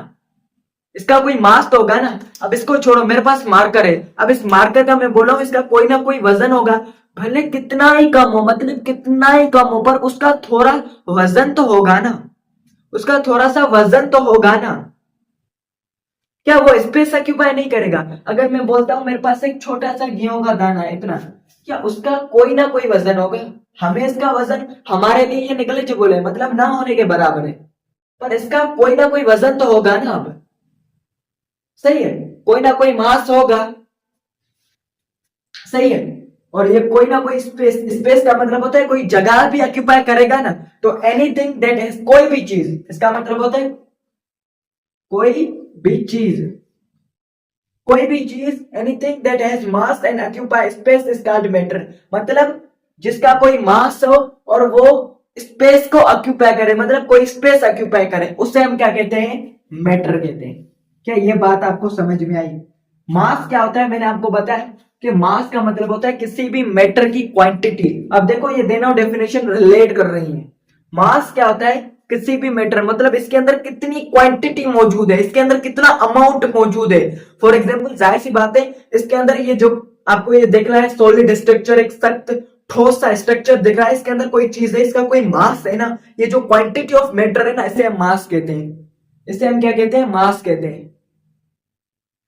इसका कोई मास तो होगा ना। अब इसको छोड़ो, मेरे पास मार्कर है। अब इस मार्कर का मैं बोला हूं इसका कोई ना कोई वजन होगा, भले कितना ही कम हो, मतलब कितना ही कम हो, पर उसका थोड़ा वजन तो होगा ना, उसका थोड़ा सा वजन तो होगा ना। क्या वो स्पेस ऑक्यूपाई नहीं करेगा? अगर मैं बोलता हूं मेरे पास एक छोटा सा गेहूं का दाना है इतना, क्या उसका कोई ना कोई वजन होगा? हमें इसका वजन हमारे लिए ये निगलिजिबल है, मतलब ना होने के बराबर है, पर इसका कोई ना कोई वजन तो होगा ना। अब सही है, कोई ना कोई मास होगा, सही है। और ये कोई ना कोई स्पेस, स्पेस का मतलब होता है कोई जगह भी ऑक्यूपाई करेगा ना। तो एनीथिंग दैट हैज, कोई भी चीज, इसका मतलब होता है कोई भी चीज, कोई भी चीज, anything that has mass and occupy space is called matter. मतलब जिसका कोई मास हो और वो स्पेस को ऑक्यूपाई करे, मतलब कोई स्पेस ऑक्यूपाई करे, उसे हम क्या कहते हैं? मैटर कहते हैं। क्या ये बात आपको समझ में आई? मास क्या होता है मैंने आपको बताया कि मास का मतलब होता है किसी भी मैटर की क्वांटिटी। अब देखो ये दोनों डेफिनेशन रिलेट कर रही है। मास क्या होता है? किसी भी मैटर, मतलब इसके अंदर कितनी क्वांटिटी मौजूद है, इसके अंदर कितना अमाउंट मौजूद है। फॉर एग्जाम्पल जाहिर सी बात है, इसके अंदर ये जो आपको ये दिख रहा है सॉलिड स्ट्रक्चर, एक सख्त ठोस सा स्ट्रक्चर दिख रहा है, इसके अंदर कोई चीज है, इसका कोई मास है ना। ये जो क्वांटिटी ऑफ मैटर है ना, इसे हम मास कहते हैं। इसे हम क्या कहते हैं? मास कहते हैं।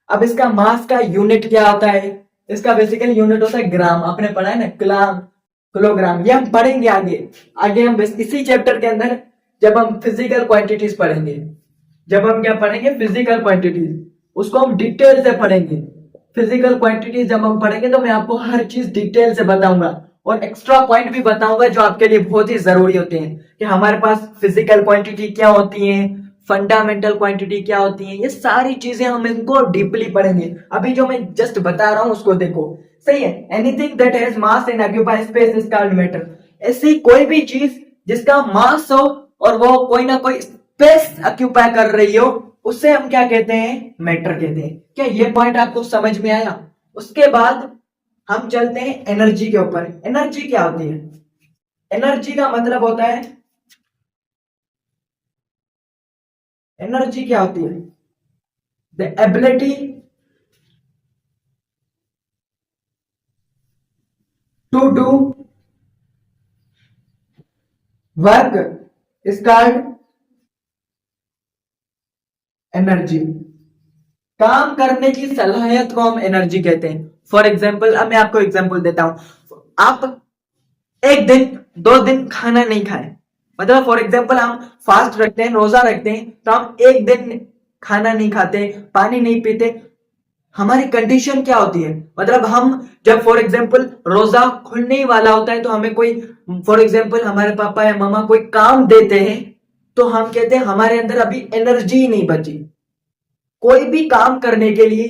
अब इसका मास का यूनिट क्या होता है? इसका बेसिकली यूनिट होता है ग्राम। आपने पढ़ा है ना, किलोग्राम, किलोग्राम। ये हम पढ़ेंगे आगे। आगे हम इसी चैप्टर के अंदर जब हम फिजिकल क्वांटिटीज पढ़ेंगे, जब हम क्या पढ़ेंगे? फिजिकल क्वांटिटीज, उसको हम डिटेल से पढ़ेंगे। फिजिकल क्वांटिटीज जब हम पढ़ेंगे तो मैं आपको हर चीज डिटेल से बताऊंगा, और एक्स्ट्रा पॉइंट भी बताऊंगा जो आपके लिए बहुत ही जरूरी होते हैं कि हमारे पास फिजिकल क्वांटिटी क्या होती है, फंडामेंटल क्वांटिटी क्या होती है। ये सारी चीजें हम इनको डीपली पढ़ेंगे। अभी जो मैं जस्ट बता रहा हूं उसको देखो, सही है। Anything that has mass and occupy space is called matter. ऐसी कोई भी चीज जिसका मास हो और वो कोई ना कोई स्पेस ऑक्यूपाई कर रही हो, उससे हम क्या कहते हैं? मैटर कहते हैं। क्या ये पॉइंट आपको समझ में आया? उसके बाद हम चलते हैं एनर्जी के ऊपर। एनर्जी क्या होती है? एनर्जी का मतलब होता है, एनर्जी क्या होती है? The ability to do work is called energy. काम करने की सलाहियत को हम एनर्जी कहते हैं। फॉर एग्जाम्पल, अब मैं आपको एग्जाम्पल देता हूं। आप एक दिन, 2 दिन खाना नहीं खाए, मतलब फॉर एग्जाम्पल हम फास्ट रखते हैं, रोजा रखते हैं, तो हम एक दिन खाना नहीं खाते, पानी नहीं पीते, हमारी कंडीशन क्या होती है? मतलब हम जब फॉर एग्जाम्पल रोजा खुलने ही वाला होता है, तो हमें कोई, फॉर एग्जाम्पल हमारे पापा या मामा कोई काम देते हैं, तो हम कहते हैं हमारे अंदर अभी एनर्जी नहीं बची। कोई भी काम करने के लिए,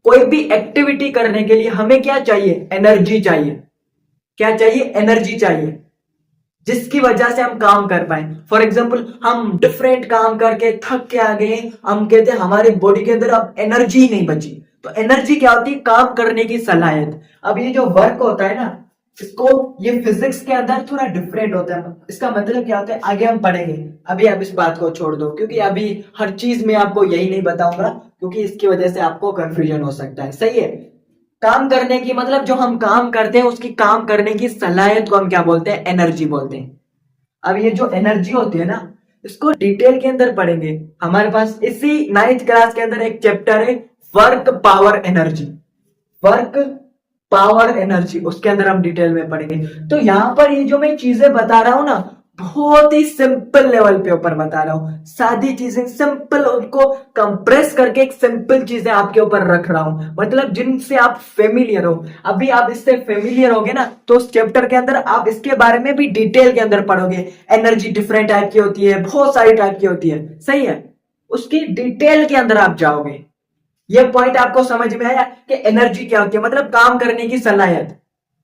कोई भी एक्टिविटी करने के लिए हमें क्या चाहिए? एनर्जी चाहिए। क्या चाहिए? एनर्जी चाहिए, जिसकी वजह से हम काम कर पाए। फॉर एग्जाम्पल हम डिफरेंट काम करके थक के आ गए, हम कहते हैं हमारे बॉडी के अंदर अब एनर्जी नहीं बची। तो एनर्जी क्या होती है? काम करने की सलाहियत। अब ये जो वर्क होता है ना, इसको ये फिजिक्स के अंदर थोड़ा डिफरेंट होता है। इसका मतलब क्या होता है आगे हम पढ़ेंगे। अभी आप इस बात को छोड़ दो, क्योंकि अभी हर चीज में आपको यही नहीं बताऊंगा, क्योंकि इसकी वजह से आपको कंफ्यूजन हो सकता है। सही है। काम करने की मतलब जो हम काम करते हैं उसकी काम करने की सलाहियत को हम क्या बोलते हैं? एनर्जी बोलते हैं। अब ये जो एनर्जी होती है ना, इसको डिटेल के अंदर पढ़ेंगे। हमारे पास इसी 9th क्लास के अंदर एक चैप्टर है, work power energy. Work power energy, उसके अंदर हम डिटेल में पढ़ेंगे। तो यहां पर ये जो मैं चीजें बता रहा हूं ना, बहुत ही सिंपल लेवल पे ऊपर बता रहा हूं। सादी चीजें सिंपल, उनको कंप्रेस करके एक सिंपल चीजें आपके ऊपर रख रहा हूं, मतलब जिनसे आप फेमिलियर हो। अभी आप इससे फेमिलियर होगे ना, तो उस चैप्टर के अंदर आप इसके बारे में भी डिटेल के अंदर पढ़ोगे। एनर्जी डिफरेंट टाइप की होती है, बहुत सारी टाइप की होती है। सही है। उसकी डिटेल के अंदर आप जाओगे। ये पॉइंट आपको समझ में आया कि एनर्जी क्या होती है? मतलब काम करने की सलाहियत,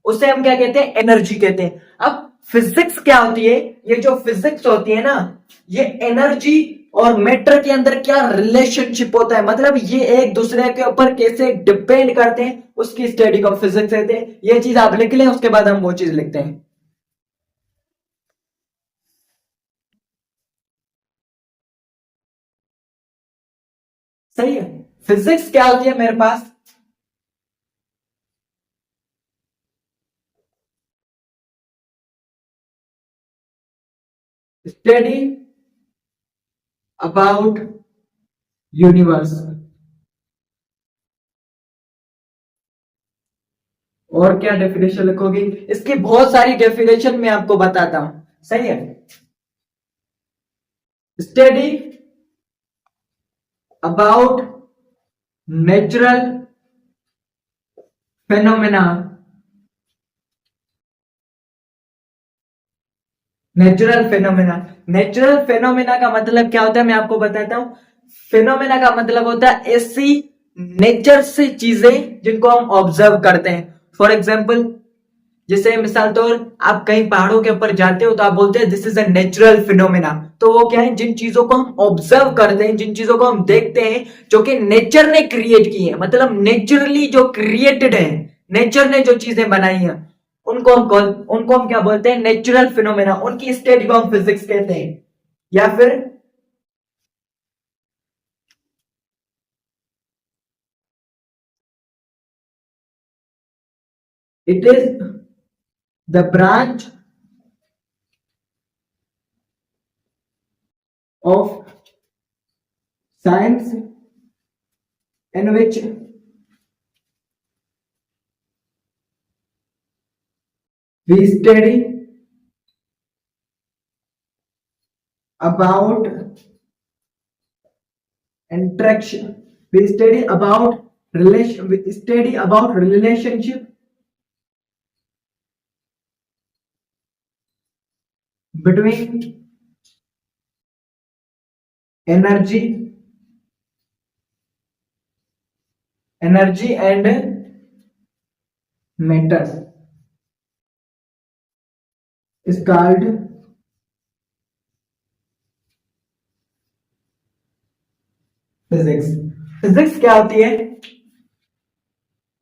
उसे हम क्या कहते हैं? एनर्जी कहते हैं। अब फिजिक्स क्या होती है? ये जो फिजिक्स होती है ना, ये एनर्जी और मैटर के अंदर क्या रिलेशनशिप होता है, मतलब ये एक दूसरे के ऊपर कैसे डिपेंड करते हैं, उसकी स्टडी को फिजिक्स कहते हैं। ये चीज आप लिख लें, उसके बाद हम वो चीज लिखते हैं। सही है। फिजिक्स क्या होती है मेरे पास? Study about universe. और क्या डेफिनेशन लिखोगी? इसकी बहुत सारी डेफिनेशन मैं आपको बताता हूं। सही है। Study about natural phenomena. Natural phenomena. Natural phenomena का मतलब क्या होता है मैं आपको बताता हूं। फेनोमेना का मतलब होता है ऐसी नेचर से चीजें जिनको हम ऑब्जर्व करते हैं। फॉर एग्जाम्पल, जैसे मिसाल तौर आप कहीं पहाड़ों के ऊपर जाते हो तो आप बोलते हैं this is a natural phenomena. तो वो क्या है? जिन चीजों को हम ऑब्जर्व करते हैं, जिन चीजों को हम देखते हैं, जो कि नेचर ने क्रिएट की है, मतलब नेचुरली जो क्रिएटेड है, नेचर ने जो चीजें बनाई हैं, उनको हम क्या बोलते हैं? Natural phenomena. उनकी स्टडी को हम फिजिक्स कहते हैं। या फिर it is the branch of science in which we study about interaction, we study about relationship between energy and matter, is called physics. Physics क्या होती है?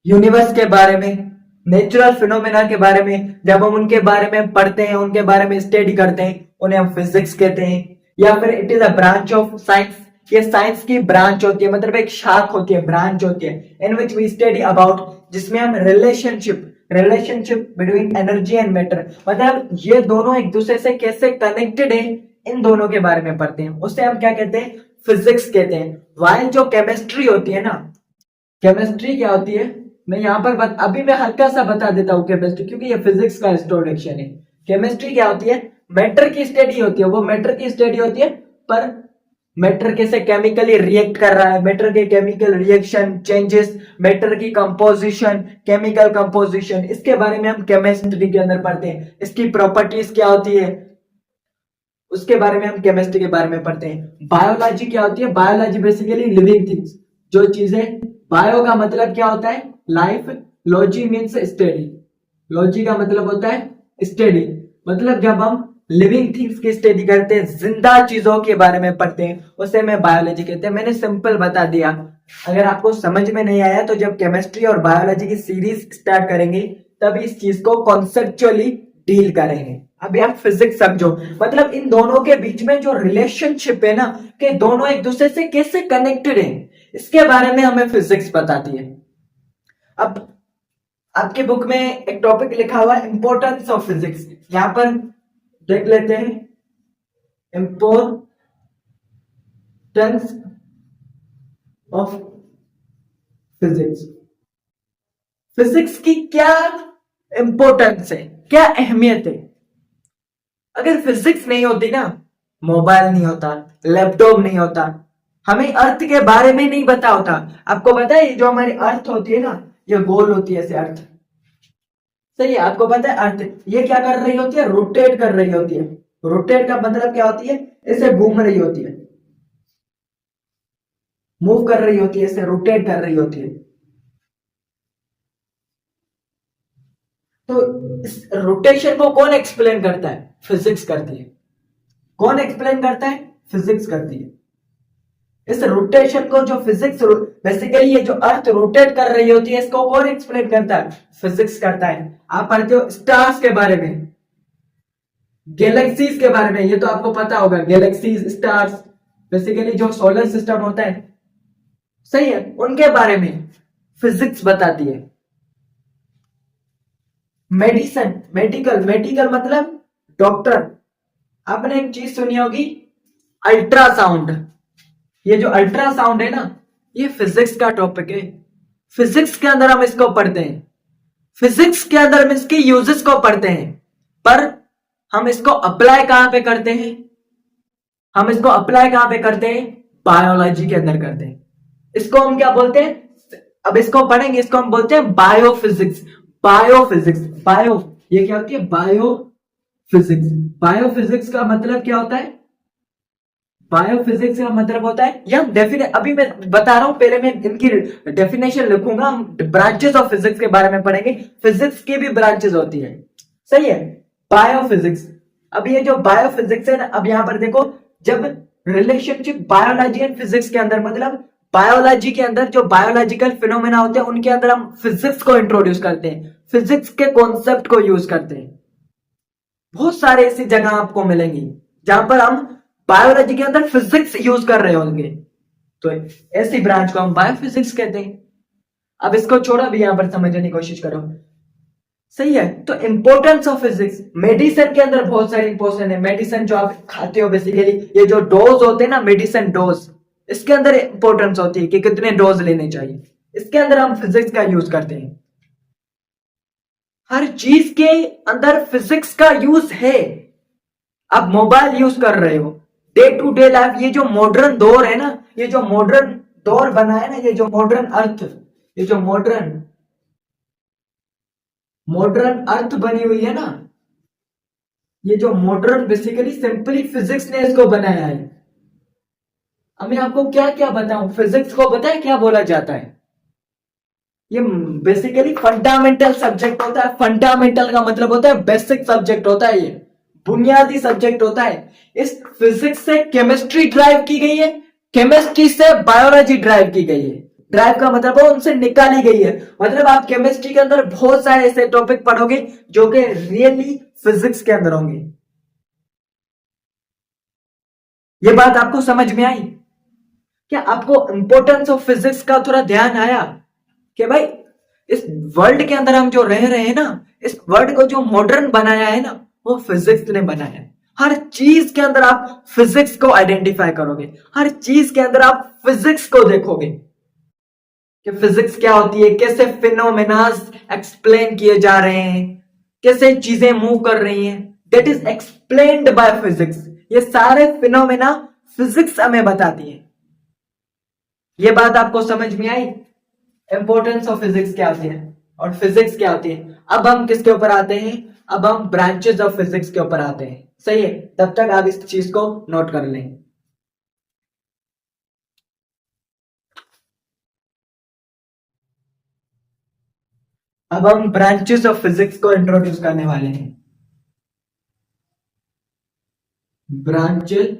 यूनिवर्स के बारे में, नेचुरल फिनोमेना के बारे में जब हम उनके बारे में पढ़ते हैं, उनके बारे में स्टडी करते हैं, उन्हें हम फिजिक्स कहते हैं। या फिर it is a branch of science. ये साइंस की ब्रांच होती है, मतलब एक शाख होती है, ब्रांच होती है। इन विच वी स्टडी अबाउट, जिसमें हम relationship between energy and matter, मतलब ये दोनों एक दूसरे से कैसे कनेक्टेड है, इन दोनों के बारे में पढ़ते हैं। उससे हम क्या कहते हैं? फिजिक्स कहते हैं। वाइल जो केमिस्ट्री होती है ना, केमिस्ट्री क्या होती है? मैं यहाँ पर अभी मैं हल्का सा बता देता हूँ केमिस्ट्री, क्योंकि ये फिजिक्स का इंट्रोडक्शन है। केमिस्ट्री क्या होती है? मैटर की स्टडी होती है। वो मैटर की स्टडी होती है, पर मैटर कैसे केमिकली रिएक्ट कर रहा है, मैटर के केमिकल रिएक्शन चेंजेस, मैटर की कंपोजिशन, केमिकल कंपोजिशन, इसके बारे में हम केमिस्ट्री के अंदर पढ़ते हैं। इसकी प्रॉपर्टीज क्या होती है, उसके बारे में हम केमिस्ट्री के बारे में पढ़ते हैं। बायोलॉजी क्या होती है? बायोलॉजी बेसिकली लिविंग थिंग्स, जो चीजें, बायो का मतलब क्या होता है? Life. Logy means study. Logy का मतलब होता है स्टडी, मतलब जब हम लिविंग थिंग्स की स्टडी करते हैं, जिंदा चीजों के बारे में पढ़ते हैं, उसे मैं बायोलॉजी कहते हैं। मैंने सिंपल बता दिया। अगर आपको समझ में नहीं आया तो जब केमिस्ट्री और बायोलॉजी की सीरीज स्टार्ट करेंगे तब इस चीज को कॉन्सेप्चुअली डील करेंगे। अभी आप फिजिक्स समझो, मतलब इन दोनों के बीच में जो रिलेशनशिप है ना, कि दोनों एक दूसरे से कैसे कनेक्टेड हैं, इसके बारे में हमें फिजिक्स बताती है। अब आपके बुक में एक टॉपिक लिखा हुआ है इंपॉर्टेंस ऑफ फिजिक्स, यहां पर देख लेते हैं। इंपॉर्टेंस ऑफ फिजिक्स, फिजिक्स की क्या इंपॉर्टेंस है, क्या अहमियत है। अगर फिजिक्स नहीं होती ना, मोबाइल नहीं होता, लैपटॉप नहीं होता, हमें अर्थ के बारे में नहीं पता होता। आपको पता है जो हमारी अर्थ होती है ना, ये गोल होती है ऐसे अर्थ, सही है। आपको पता है अर्थ ये क्या कर रही होती है, रोटेट कर रही होती है। रोटेट का मतलब क्या होती है, ऐसे घूम रही होती है, मूव कर रही होती है, ऐसे रोटेट कर रही होती है। तो इस रोटेशन को कौन एक्सप्लेन करता है, फिजिक्स करती है। कौन एक्सप्लेन करता है, फिजिक्स करती है। इस रोटेशन को जो फिजिक्स, बेसिकली ये जो अर्थ रोटेट कर रही होती है, इसको कौन एक्सप्लेन करता है, फिजिक्स करता है। आप पढ़ते हो स्टार्स के बारे में, गैलेक्सीज के बारे में, ये तो आपको पता होगा, गैलेक्सीज, स्टार्स, बेसिकली जो सोलर सिस्टम होता है, सही है, उनके बारे में फिजिक्स बताती है। मेडिसिन, मेडिकल, मेडिकल मतलब डॉक्टर। आपने एक चीज सुनी होगी, अल्ट्रासाउंड। ये जो अल्ट्रासाउंड है ना, ये फिजिक्स का टॉपिक है। फिजिक्स के अंदर हम इसको पढ़ते हैं, फिजिक्स के अंदर हम इसके यूजेस को पढ़ते हैं, पर हम इसको अप्लाई कहां पे करते हैं, हम इसको अप्लाई कहां पे करते हैं, बायोलॉजी के अंदर करते हैं। इसको हम क्या बोलते हैं, अब इसको पढ़ेंगे, इसको हम बोलते हैं बायोफिजिक्स। बायोफिजिक्स, बायो, ये क्या होती है, बायोफिजिक्स। बायोफिजिक्स का मतलब क्या होता है, बायोफिजिक्स का मतलब होता है, ये हम अभी मैं बता रहा हूं, पहले मैं इनकी डेफिनेशन लिखूंगा, हम ब्रांचेस ऑफ फिजिक्स के बारे में पढ़ेंगे। फिजिक्स की भी ब्रांचेस होती है, सही है। बायोफिजिक्स, अब ये जो बायोफिजिक्स है ना, अब यहां पर देखो, जब रिलेशनशिप बायोलॉजी एंड फिजिक्स के अंदर, मतलब बायोलॉजी के अंदर जो बायोलॉजिकल फिनोमेना होते हैं, उनके अंदर हम फिजिक्स को इंट्रोड्यूस करते हैं, फिजिक्स के कॉन्सेप्ट को यूज करते हैं। बहुत सारे ऐसी जगह आपको मिलेंगी जहां पर हम बायोलॉजी के अंदर फिजिक्स यूज कर रहे होंगे, तो ऐसी ब्रांच को हम बायोफिजिक्स कहते हैं। अब इसको छोड़ो, भी यहां पर समझने की कोशिश करो, सही है। तो इंपॉर्टेंस ऑफ फिजिक्स, मेडिसिन के अंदर बहुत सारी इंपॉर्टेंस है। मेडिसिन जो आप खाते हो, बेसिकली ये जो डोज होते हैं ना, मेडिसिन डोज, इसके अंदर इंपॉर्टेंस होती है कि कितने डोज लेने चाहिए, इसके अंदर हम फिजिक्स का यूज करते हैं। हर चीज के अंदर फिजिक्स का यूज है। आप मोबाइल यूज कर रहे हो, डे टू डे लाइफ, ये जो मॉडर्न दौर है ना, ये जो मॉडर्न दौर बना है ना, ये जो मॉडर्न अर्थ, ये जो मॉडर्न मॉडर्न अर्थ बनी हुई है ना, ये जो मॉडर्न, बेसिकली सिंपली फिजिक्स ने इसको बनाया है। अब मैं आपको क्या क्या बताऊं, फिजिक्स को बताए क्या बोला जाता है, ये बेसिकली फंडामेंटल सब्जेक्ट होता है। फंडामेंटल का मतलब होता है बेसिक सब्जेक्ट होता है, ये बुनियादी सब्जेक्ट होता है। इस फिजिक्स से केमिस्ट्री ड्राइव की गई है, केमिस्ट्री से बायोलॉजी ड्राइव की गई है। ड्राइव का मतलब वो उनसे निकाली गई है, मतलब आप केमिस्ट्री के अंदर बहुत सारे ऐसे टॉपिक पढ़ोगे जो कि रियली फिजिक्स के अंदर होंगे। ये बात आपको समझ में आई, क्या आपको इंपॉर्टेंस ऑफ फिजिक्स का थोड़ा ध्यान आया, कि भाई इस वर्ल्ड के अंदर हम जो रह रहे हैं ना, इस वर्ल्ड को जो मॉडर्न बनाया है ना, वो फिजिक्स ने बनाया है। हर चीज के अंदर आप फिजिक्स को आइडेंटिफाई करोगे, हर चीज के अंदर आप फिजिक्स को देखोगे कि फिजिक्स क्या होती है, कैसे फिनोमेनास एक्सप्लेन किए जा रहे हैं, कैसे चीजें मूव कर रही हैं, that is explained bye physics. ये सारे फिनोमेना फिजिक्स हमें बताती है। ये बात आपको समझ में आई, इंपॉर्टेंस ऑफ फिजिक्स क्या होती है और फिजिक्स क्या होती है। अब हम किसके ऊपर आते हैं, अब हम ब्रांचेस ऑफ फिजिक्स के ऊपर आते हैं, सही है। तब तक आप इस चीज को नोट कर लें। अब हम ब्रांचेस ऑफ फिजिक्स को इंट्रोड्यूस करने वाले हैं। ब्रांचेस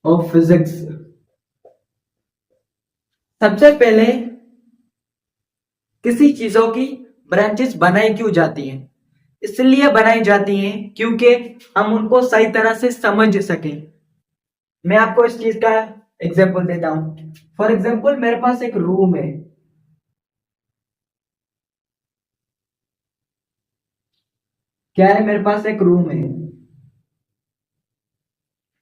ऑफ फिजिक्स, सबसे पहले किसी चीजों की ब्रांचेस बनाई क्यों जाती हैं? इसलिए बनाई जाती हैं क्योंकि हम उनको सही तरह से समझ सकें। मैं आपको इस चीज का एग्जांपल देता हूं। फॉर एग्जांपल मेरे पास एक रूम है। क्या है? मेरे पास एक रूम है,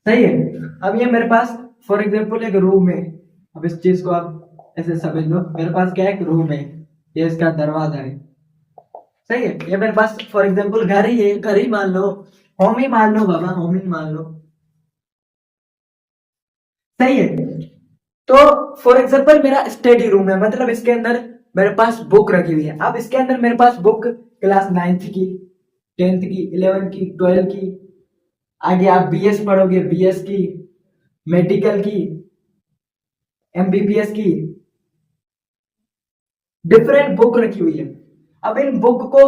सही है। अब ये मेरे पास फॉर एग्जांपल एक रूम है। अब इस चीज को आप ऐसे समझ लो, मेरे पास क्या है? एक रूम है, ये इसका दरवाजा है, सही है। ये मेरे पास फॉर एग्जांपल घर ही है, घर ही मान लो, होम ही मान लो बाबा, होम ही मान लो, सही है। तो फॉर एग्जांपल मेरा स्टडी रूम है, मतलब इसके अंदर मेरे पास बुक रखी हुई है। अब इसके अंदर मेरे पास बुक क्लास 9th की, 10th की, 11th की, 12th की, आगे आप बीएस पढ़ोगे, बीएस की, मेडिकल की, एमबीबीएस की, डिफरेंट बुक रखी हुई है। अब इन बुक को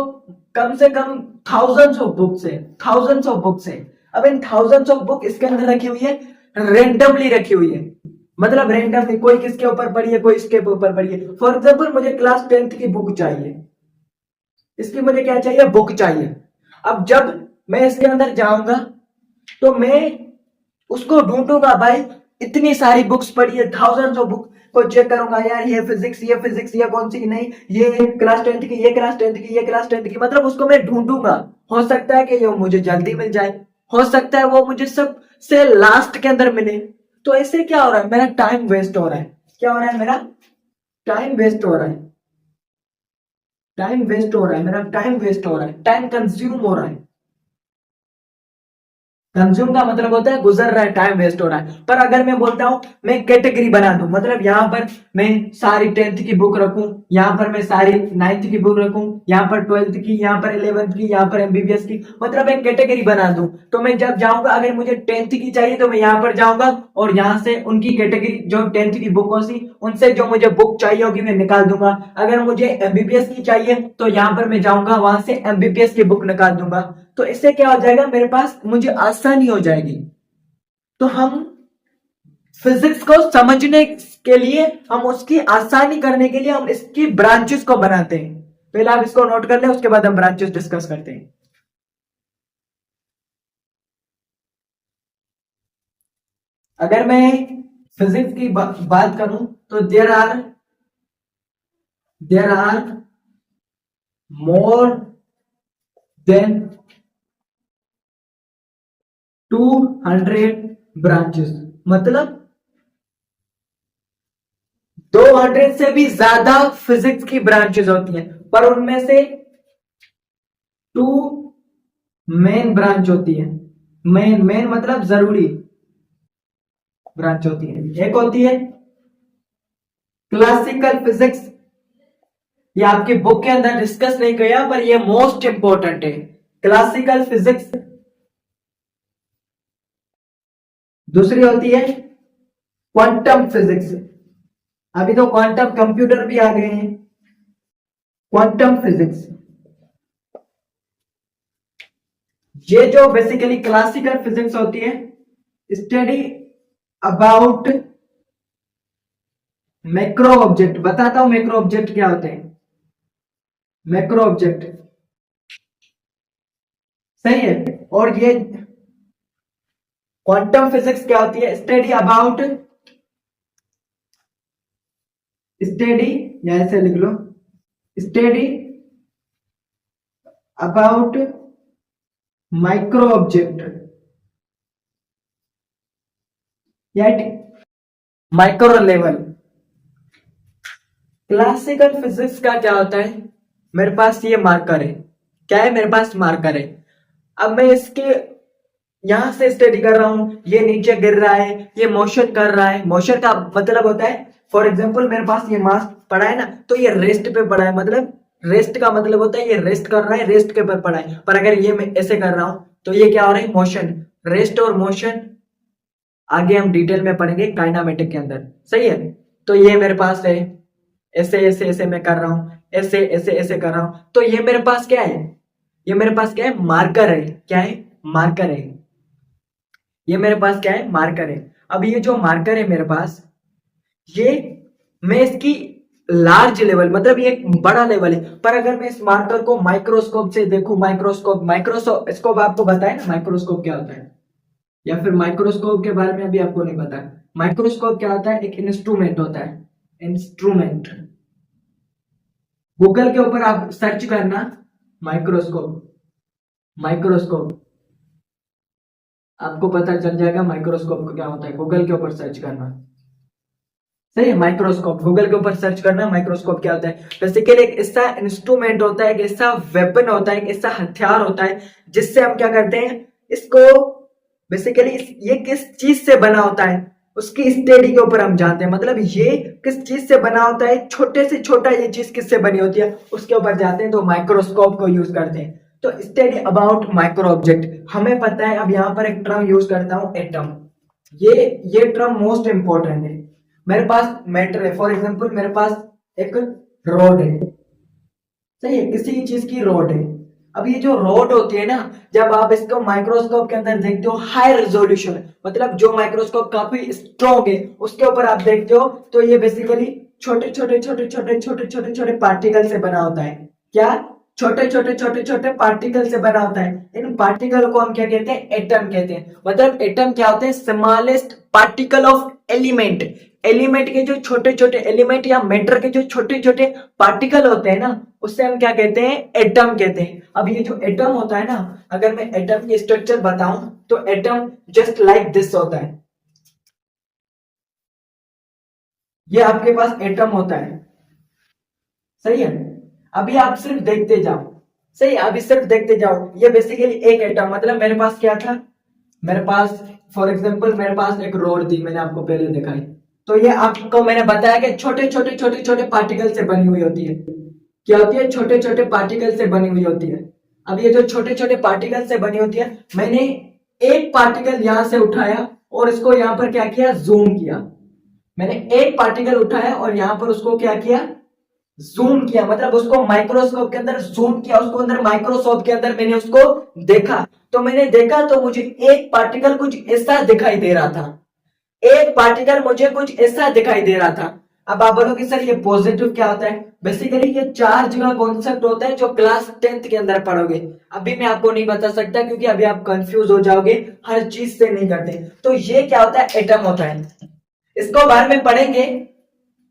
कम से कम थाउजेंड्स ऑफ बुक्स है, थाउजेंड्स ऑफ बुक्स है। अब इन थाउजेंड्स ऑफ बुक इसके अंदर रखी हुई है, रेंडमली रखी हुई है, मतलब रेंडमली, कोई किसके ऊपर पड़ी है, कोई इसके ऊपर पड़ी है। फॉर एग्जाम्पल मुझे क्लास 10th की बुक चाहिए, इसकी मुझे क्या चाहिए? बुक चाहिए। अब जब मैं इसके अंदर जाऊंगा तो मैं उसको ढूंढूंगा, भाई इतनी सारी बुक्स पढ़ी है, थाउजेंड्स ऑफ बुक को चेक करूंगा, यार ये फिजिक्स, ये फिजिक्स, ये कौन सी नहीं, ये क्लास 10th की, ये क्लास 10th की, ये क्लास 10th की, मतलब उसको मैं ढूंढूंगा। हो सकता है कि ये मुझे जल्दी मिल जाए, हो सकता है वो मुझे सबसे लास्ट के अंदर मिले। तो ऐसे क्या हो रहा है? मेरा टाइम वेस्ट हो रहा है। क्या हो रहा है? मेरा टाइम वेस्ट हो रहा है, टाइम वेस्ट हो रहा है, मेरा टाइम वेस्ट हो रहा है, टाइम कंज्यूम हो रहा है। कंज्यूम का मतलब होता है गुजर रहा है, टाइम वेस्ट हो रहा है। पर अगर मैं बोलता हूं मैं कैटेगरी बना दूं, मतलब यहां पर मैं सारी 10th की बुक रखूं, यहां पर मैं सारी 9th की बुक रखूं, यहां पर 12th की, यहां पर 11th की, यहां पर एमबीबीएस की, मतलब एक कैटेगरी बना दूं। तो मैं जब जाऊंगा, अगर मुझे 10th की चाहिए तो मैं यहां पर जाऊंगा और यहां से उनकी कैटेगरी जो 10th की बुक होगी उनसे जो मुझे बुक चाहिए होगी मैं निकाल दूंगा। अगर मुझे एमबीबीएस की चाहिए तो यहां पर मैं जाऊंगा, वहां से एमबीबीएस की बुक निकाल दूंगा। तो इससे क्या हो जाएगा? मेरे पास मुझे आसानी हो जाएगी। तो हम फिजिक्स को समझने के लिए, हम उसकी आसानी करने के लिए हम इसकी ब्रांचेस को बनाते हैं। पहले आप इसको नोट कर ले, उसके बाद हम ब्रांचेस डिस्कस करते हैं। अगर मैं फिजिक्स की बात करूं तो there are more than 200 branches, मतलब 200 से भी ज्यादा फिजिक्स की ब्रांचेस होती हैं, पर उनमें से 2 मेन ब्रांच होती है। मेन मेन मतलब जरूरी ब्रांच होती है। एक होती है क्लासिकल फिजिक्स, ये आपकी बुक के अंदर डिस्कस नहीं किया पर ये मोस्ट इंपॉर्टेंट है, क्लासिकल फिजिक्स। दूसरी होती है क्वांटम फिजिक्स, अभी तो क्वांटम कंप्यूटर भी आ गए हैं। क्वांटम फिजिक्स, ये जो बेसिकली क्लासिकल फिजिक्स होती है, स्टडी अबाउट मैक्रो ऑब्जेक्ट। बताता हूं मैक्रो ऑब्जेक्ट क्या होते हैं। मैक्रो ऑब्जेक्ट, सही है। और ये क्वांटम फिजिक्स क्या होती है? स्टडी अबाउट, स्टडी या ऐसे लिख लो, स्टडी अबाउट माइक्रो ऑब्जेक्ट या माइक्रो लेवल। क्लासिकल फिजिक्स का क्या होता है? मेरे पास ये मार्कर है, क्या है? मेरे पास मार्कर है। अब मैं इसके यहां से स्टडी कर रहा हूं, ये नीचे गिर रहा है, ये मोशन कर रहा है। मोशन का मतलब होता है, फॉर एग्जांपल मेरे पास ये मास पड़ा है ना, तो ये रेस्ट पे पड़ा है, मतलब रेस्ट का मतलब होता है ये रेस्ट कर रहा है, रेस्ट के पर पड़ा है। पर अगर ये मैं ऐसे कर रहा हूं तो ये क्या हो रहा है? मोशन। रेस्ट और मोशन आगे हम डिटेल में पढ़ेंगे काइनामेटिक के अंदर, सही है। तो ये मेरे पास है, ऐसे ऐसे ऐसे मैं कर रहा हूं, ऐसे ऐसे ऐसे कर रहा हूं, तो ये मेरे पास क्या है? ये मेरे पास क्या है? मार्कर है। क्या है? मार्कर है। ये मेरे पास क्या है? मार्कर है। अब ये जो मार्कर है मेरे पास, ये मैं इसकी लार्ज लेवल मतलब ये एक बड़ा लेवल है, पर अगर मैं इस मार्कर को माइक्रोस्कोप से देखूं, माइक्रोस्कोप आपको बताया ना माइक्रोस्कोप क्या होता है, या फिर माइक्रोस्कोप के बारे में अभी आपको नहीं पता है। माइक्रोस्कोप क्या होता है, एक इंस्ट्रूमेंट होता है, इंस्ट्रूमेंट। गूगल के ऊपर आप सर्च करना माइक्रोस्कोप, माइक्रोस्कोप, आपको पता चल जाएगा माइक्रोस्कोप क्या होता है। गूगल के ऊपर सर्च करना, सही है, माइक्रोस्कोप गूगल के ऊपर सर्च करना माइक्रोस्कोप क्या होता है। बेसिकली एक ऐसा इंस्ट्रूमेंट होता है, एक ऐसा वेपन होता है, एक ऐसा हथियार होता है जिससे हम क्या करते हैं, इसको बेसिकली ये किस चीज से बना होता है उसकी स्टडी के ऊपर हम जानते हैं। मतलब ये किस चीज से बना होता है, छोटे से छोटा ये चीज किससे बनी होती है उसके ऊपर जाते हैं, तो माइक्रोस्कोप को यूज करते हैं। तो स्टडी अबाउट माइक्रो ऑब्जेक्ट हमें पता है। अब यहाँ पर एक टर्म यूज करता हूँ, एटम। ये टर्म मोस्ट इंपॉर्टेंट है। मेरे पास मैटर है, फॉर एग्जांपल मेरे पास एक रॉड है, सही है, किसी चीज की रॉड है। अब ये जो रॉड होती है ना, जब आप इसको माइक्रोस्कोप के अंदर देखते हो हाई रेजोल्यूशन, मतलब जो माइक्रोस्कोप काफी स्ट्रॉन्ग है उसके ऊपर आप देखते हो, तो ये बेसिकली छोटे छोटे छोटे छोटे छोटे छोटे छोटे पार्टिकल से बना होता है। क्या, छोटे छोटे छोटे छोटे पार्टिकल से बना होता है। इन पार्टिकल को हम क्या कहते हैं, एटम कहते हैं। मतलब एटम क्या होते हैं, smallest particle of element. Element के जो छोटे छोटे एलिमेंट या मैटर के जो छोटे छोटे पार्टिकल होते हैं ना, उससे हम क्या कहते हैं, एटम कहते हैं। अब ये जो एटम होता है ना, अगर मैं एटम की स्ट्रक्चर बताऊं तो एटम जस्ट लाइक दिस होता है। ये आपके पास एटम होता है, सही है। अभी आप सिर्फ देखते जाओ, सही, अभी सिर्फ देखते जाओ। ये बेसिकली एक एटम, मतलब मेरे पास क्या था, मेरे पास फॉर एग्जांपल मेरे पास एक रोड थी, मैंने आपको पहले दिखाई। तो ये आपको मैंने बताया कि छोटे छोटे छोटे छोटे पार्टिकल से बनी हुई होती है। क्या होती है, छोटे छोटे पार्टिकल से बनी हुई होती है। अब ये जो छोटे छोटे पार्टिकल से बनी होती है, मैंने एक पार्टिकल यहां से उठाया और इसको यहां पर क्या किया, जूम किया। मैंने एक पार्टिकल उठाया और यहां पर उसको क्या किया, जूम किया। मतलब उसको माइक्रोस्कोप के अंदर जूम किया, उसको अंदर माइक्रोस्कोप के अंदर मैंने उसको देखा। तो मैंने देखा तो मुझे एक पार्टिकल कुछ ऐसा दिखाई दे रहा था, एक पार्टिकल मुझे कुछ ऐसा दिखाई दे रहा था। अब आप बोलोगे सर ये पॉजिटिव क्या होता है, बेसिकली ये चार्ज का कॉन्सेप्ट होता है जो क्लास 10th के अंदर पढ़ोगे। अभी मैं आपको नहीं बता सकता क्योंकि अभी आप कंफ्यूज हो जाओगे, हर चीज से नहीं करते। तो ये क्या होता है, एटम होता है। इसको बारे में पढ़ेंगे,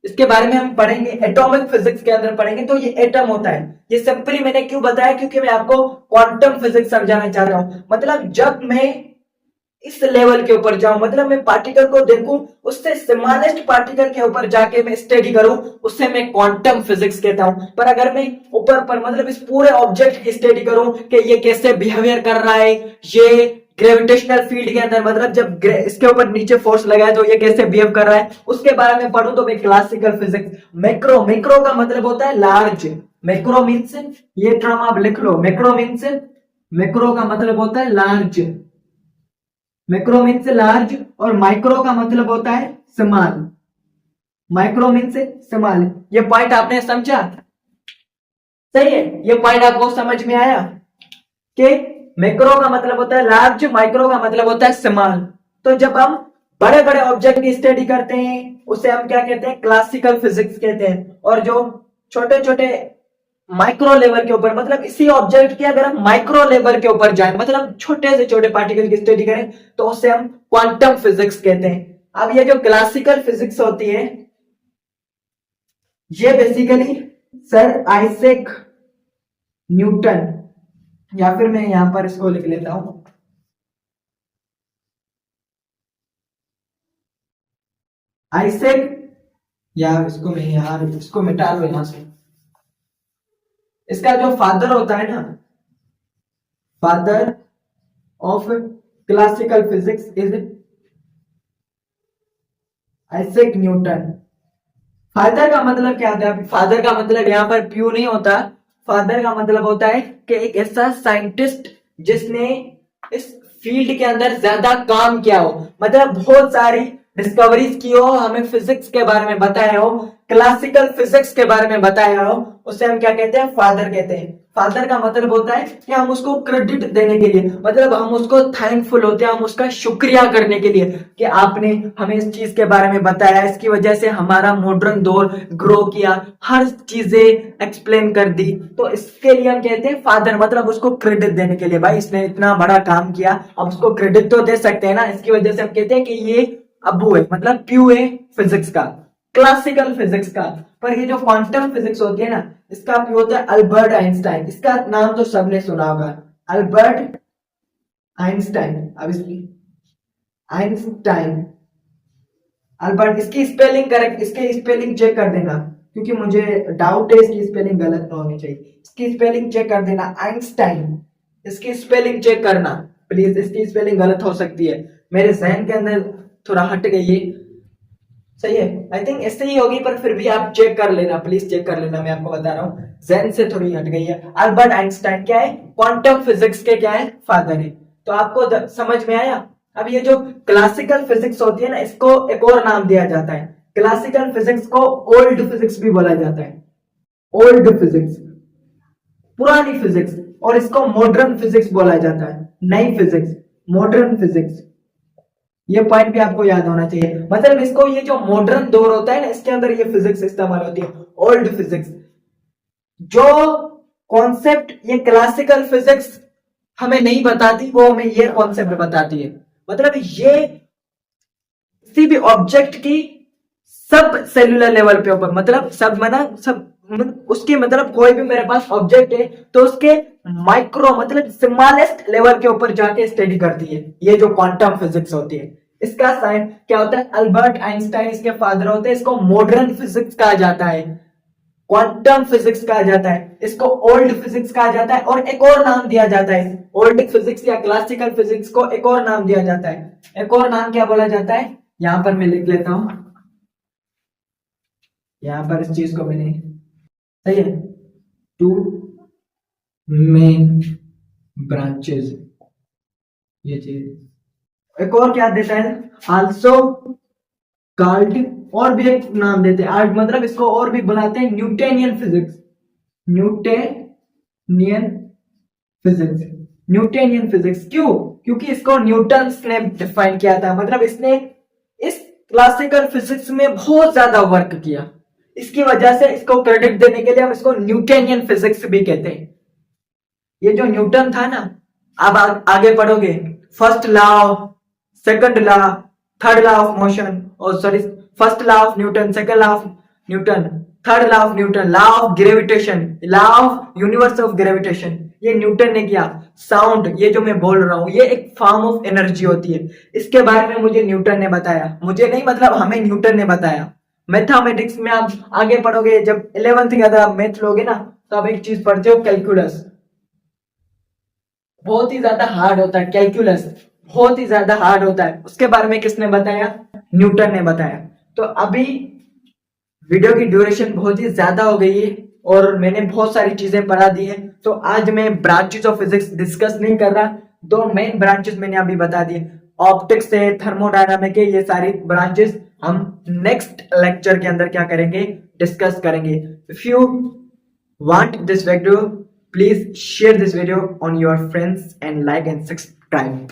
इसके बारे में हम पढ़ेंगे एटॉमिक फिजिक्स के अंदर पढ़ेंगे। तो ये एटम होता है। ये सिंपली मैंने क्यों बताया, क्योंकि मैं आपको क्वांटम फिजिक्स समझाना चाह रहा हूं। मतलब जब मैं इस लेवल के ऊपर जाऊं, मतलब मैं पार्टिकल को देखूं, उससे स्मॉलेस्ट पार्टिकल के ऊपर जाके मैं स्टडी करूं, उससे मैं क्वांटम फिजिक्स कहता हूं। पर अगर मैं ऊपर पर मतलब इस पूरे ऑब्जेक्ट की स्टडी करूं कि ये कैसे बिहेवियर कर रहा है, ये ग्रेविटेशनल फील्ड के अंदर मतलब जब इसके ऊपर नीचे फोर्स लगा है तो ये कैसे बिहेव कर रहा है, उसके बारे में पढ़ूं, तो मैं क्लासिकल फिजिक्स। मैक्रो, मैक्रो का मतलब होता है लार्ज। मैक्रो मीन्स, ये टर्म आप लिख लो, मैक्रो मीन्स, मैक्रो का मतलब होता है लार्ज। मैक्रो मीन्स लार्ज और माइक्रो का मतलब होता है स्मॉल। Micro means small. ये पॉइंट आपने समझा, सही है। ये पॉइंट आपको समझ में आया कि मैक्रो का मतलब होता है लार्ज, माइक्रो का मतलब होता है स्मॉल। तो जब हम बड़े बड़े ऑब्जेक्ट की स्टडी करते हैं उसे हम क्या कहते हैं, क्लासिकल फिजिक्स कहते हैं। और जो छोटे छोटे माइक्रो लेवल के ऊपर, मतलब इसी ऑब्जेक्ट के अगर हम माइक्रो लेवल के ऊपर जाएं, मतलब छोटे से छोटे पार्टिकल की स्टडी करें, तो उसे हम क्वांटम फिजिक्स कहते हैं। अब ये जो क्लासिकल फिजिक्स होती है, ये बेसिकली सर आइजैक न्यूटन, या फिर मैं यहां पर इसको लिख लेता हूं, आइजैक, या इसको मैं यार इसको मिटा लो यहां से। इसका जो फादर होता है ना, father of classical physics is Isaac Newton. Father का मतलब क्या होता है, फादर का मतलब यहाँ पर प्यू नहीं होता। फादर का मतलब होता है कि एक ऐसा साइंटिस्ट जिसने इस फील्ड के अंदर ज्यादा काम किया हो, मतलब बहुत सारी डिस्कवरीज की हो, हमें फिजिक्स के बारे में बताया हो, क्लासिकल फिजिक्स के बारे में बताया हो, उसे हम क्या कहते हैं? फादर कहते हैं। फादर का मतलब होता है कि हम उसको क्रेडिट देने के लिए, मतलब हम उसको थैंकफुल होते हैं, हम उसका शुक्रिया करने के लिए कि आपने हमें इस चीज के बारे में बताया, इसकी वजह से हमारा मॉडर्न दौर ग्रो किया, हर चीजें एक्सप्लेन कर दी। तो इसके लिए हम कहते हैं फादर, मतलब उसको क्रेडिट देने के लिए, भाई इसने इतना बड़ा काम किया, अब उसको क्रेडिट तो दे सकते हैं ना। इसकी वजह से हम कहते हैं कि ये अबू है, मतलब प्यू है फिजिक्स का, क्लासिकल फिजिक्स का। पर ये जो क्वांटम फिजिक्स होती है ना, इसका प्यू होता है अल्बर्ट आइंस्टाइन। इसका नाम तो सबने सुना होगा, अल्बर्ट आइंस्टाइन। अब इसकी आइंस्टाइन, अल्बर्ट, इसकी स्पेलिंग करेक्ट, इसकी स्पेलिंग चेक कर देना, क्योंकि मुझे डाउट है इसकी स्पेलिंग गलत ना होनी चाहिए। इसकी स्पेलिंग चेक कर देना, आइंस्टाइन। इसकी स्पेलिंग चेक करना प्लीज, इसकी स्पेलिंग गलत हो सकती है, मेरे जहन के अंदर थोड़ा हट गई है। सही है, आई थिंक ऐसे ही होगी, पर फिर भी आप चेक कर लेना, प्लीज चेक कर लेना, मैं आपको बता रहा हूँ, जहन से थोड़ी हट गई है। अल्बर्ट आइंस्टाइन क्या है? क्वांटम फिजिक्स के क्या है? फादर है। तो आपको समझ में आया? अब ये जो क्लासिकल फिजिक्स होती है ना, इसको एक और नाम दिया जाता है। क्लासिकल फिजिक्स को ओल्ड फिजिक्स भी बोला जाता है, ओल्ड फिजिक्स, पुरानी फिजिक्स। और इसको मॉडर्न फिजिक्स बोला जाता है, नई फिजिक्स, मॉडर्न फिजिक्स। ये पॉइंट भी आपको याद होना चाहिए। मतलब इसको, ये जो मॉडर्न दौर होता है ना, इसके अंदर ये फिजिक्स इस्तेमाल होती है, ओल्ड फिजिक्स। जो कॉन्सेप्ट ये क्लासिकल फिजिक्स हमें नहीं बताती, वो हमें ये कॉन्सेप्ट बताती है। मतलब ये किसी भी ऑब्जेक्ट की सब सेलुलर लेवल पे ऊपर, मतलब सब मना सब उसकी, मतलब कोई भी मेरे पास ऑब्जेक्ट है तो उसके माइक्रो, मतलब स्मॉलेस्ट लेवल के ऊपर जाके स्टडी करती है, ये जो क्वांटम फिजिक्स होती है। इसका साइन क्या होता है? अल्बर्ट आइंस्टाइन इसके फादर होते हैं। इसको मॉडर्न फिजिक्स कहा जाता है, क्वांटम फिजिक्स कहा जाता है, इसको ओल्ड फिजिक्स कहा जाता है, और एक और नाम दिया जाता है ओल्ड फिजिक्स या क्लासिकल फिजिक्स को, एक और नाम दिया जाता है। एक और नाम क्या बोला जाता है? यहां पर मैं लिख लेता हूं, यहां पर इस चीज को मैंने, सही है, टू मेन ब्रांचेस, ये चीज। एक और क्या देता है? आल्सो कॉल्ड, और भी एक नाम देते हैं आर्ट, मतलब इसको और भी बुलाते हैं Newtonian physics, Newtonian physics, Newtonian physics. क्यों? क्योंकि इसको न्यूटन ने डिफाइन किया था, मतलब इसने इस क्लासिकल फिजिक्स में बहुत ज्यादा वर्क किया। इसकी वजह से इसको क्रेडिट देने के लिए हम इसको न्यूटोनियन फिजिक्स भी कहते हैं। ये जो न्यूटन था ना, अब आगे पढ़ोगे, first law, second law, third law of motion, और sorry, first law of Newton, second law of Newton, third law of Newton, law of gravitation, law of universe of gravitation, ये न्यूटन ने किया। Sound, ये जो मैं बोल रहा हूं, ये एक फॉर्म ऑफ एनर्जी होती है, इसके बारे में मुझे न्यूटन ने बताया, मुझे नहीं, मतलब हमें न्यूटन ने बताया। मैथमेटिक्स में आप आगे पढ़ोगे, जब 11th के अंदर आप मैथ लोगे ना, तो आप एक चीज पढ़ते हो, कैलकुलस। बहुत ही ज्यादा हार्ड होता है कैलकुलस, बहुत ही ज्यादा हार्ड होता है। उसके बारे में किसने बताया? न्यूटन ने बताया। तो अभी वीडियो की ड्यूरेशन बहुत ही ज्यादा हो गई है और मैंने बहुत सारी चीजें पढ़ा दी है, तो आज मैं ब्रांचेस ऑफ फिजिक्स डिस्कस नहीं कर रहा। दो मेन ब्रांचेस मैंने अभी बता दिए, ऑप्टिक्स है, थर्मोडायनामिक है, ये सारी ब्रांचेस हम नेक्स्ट लेक्चर के अंदर क्या करेंगे? डिस्कस करेंगे। If you want this video, please share this video on your friends and like and subscribe.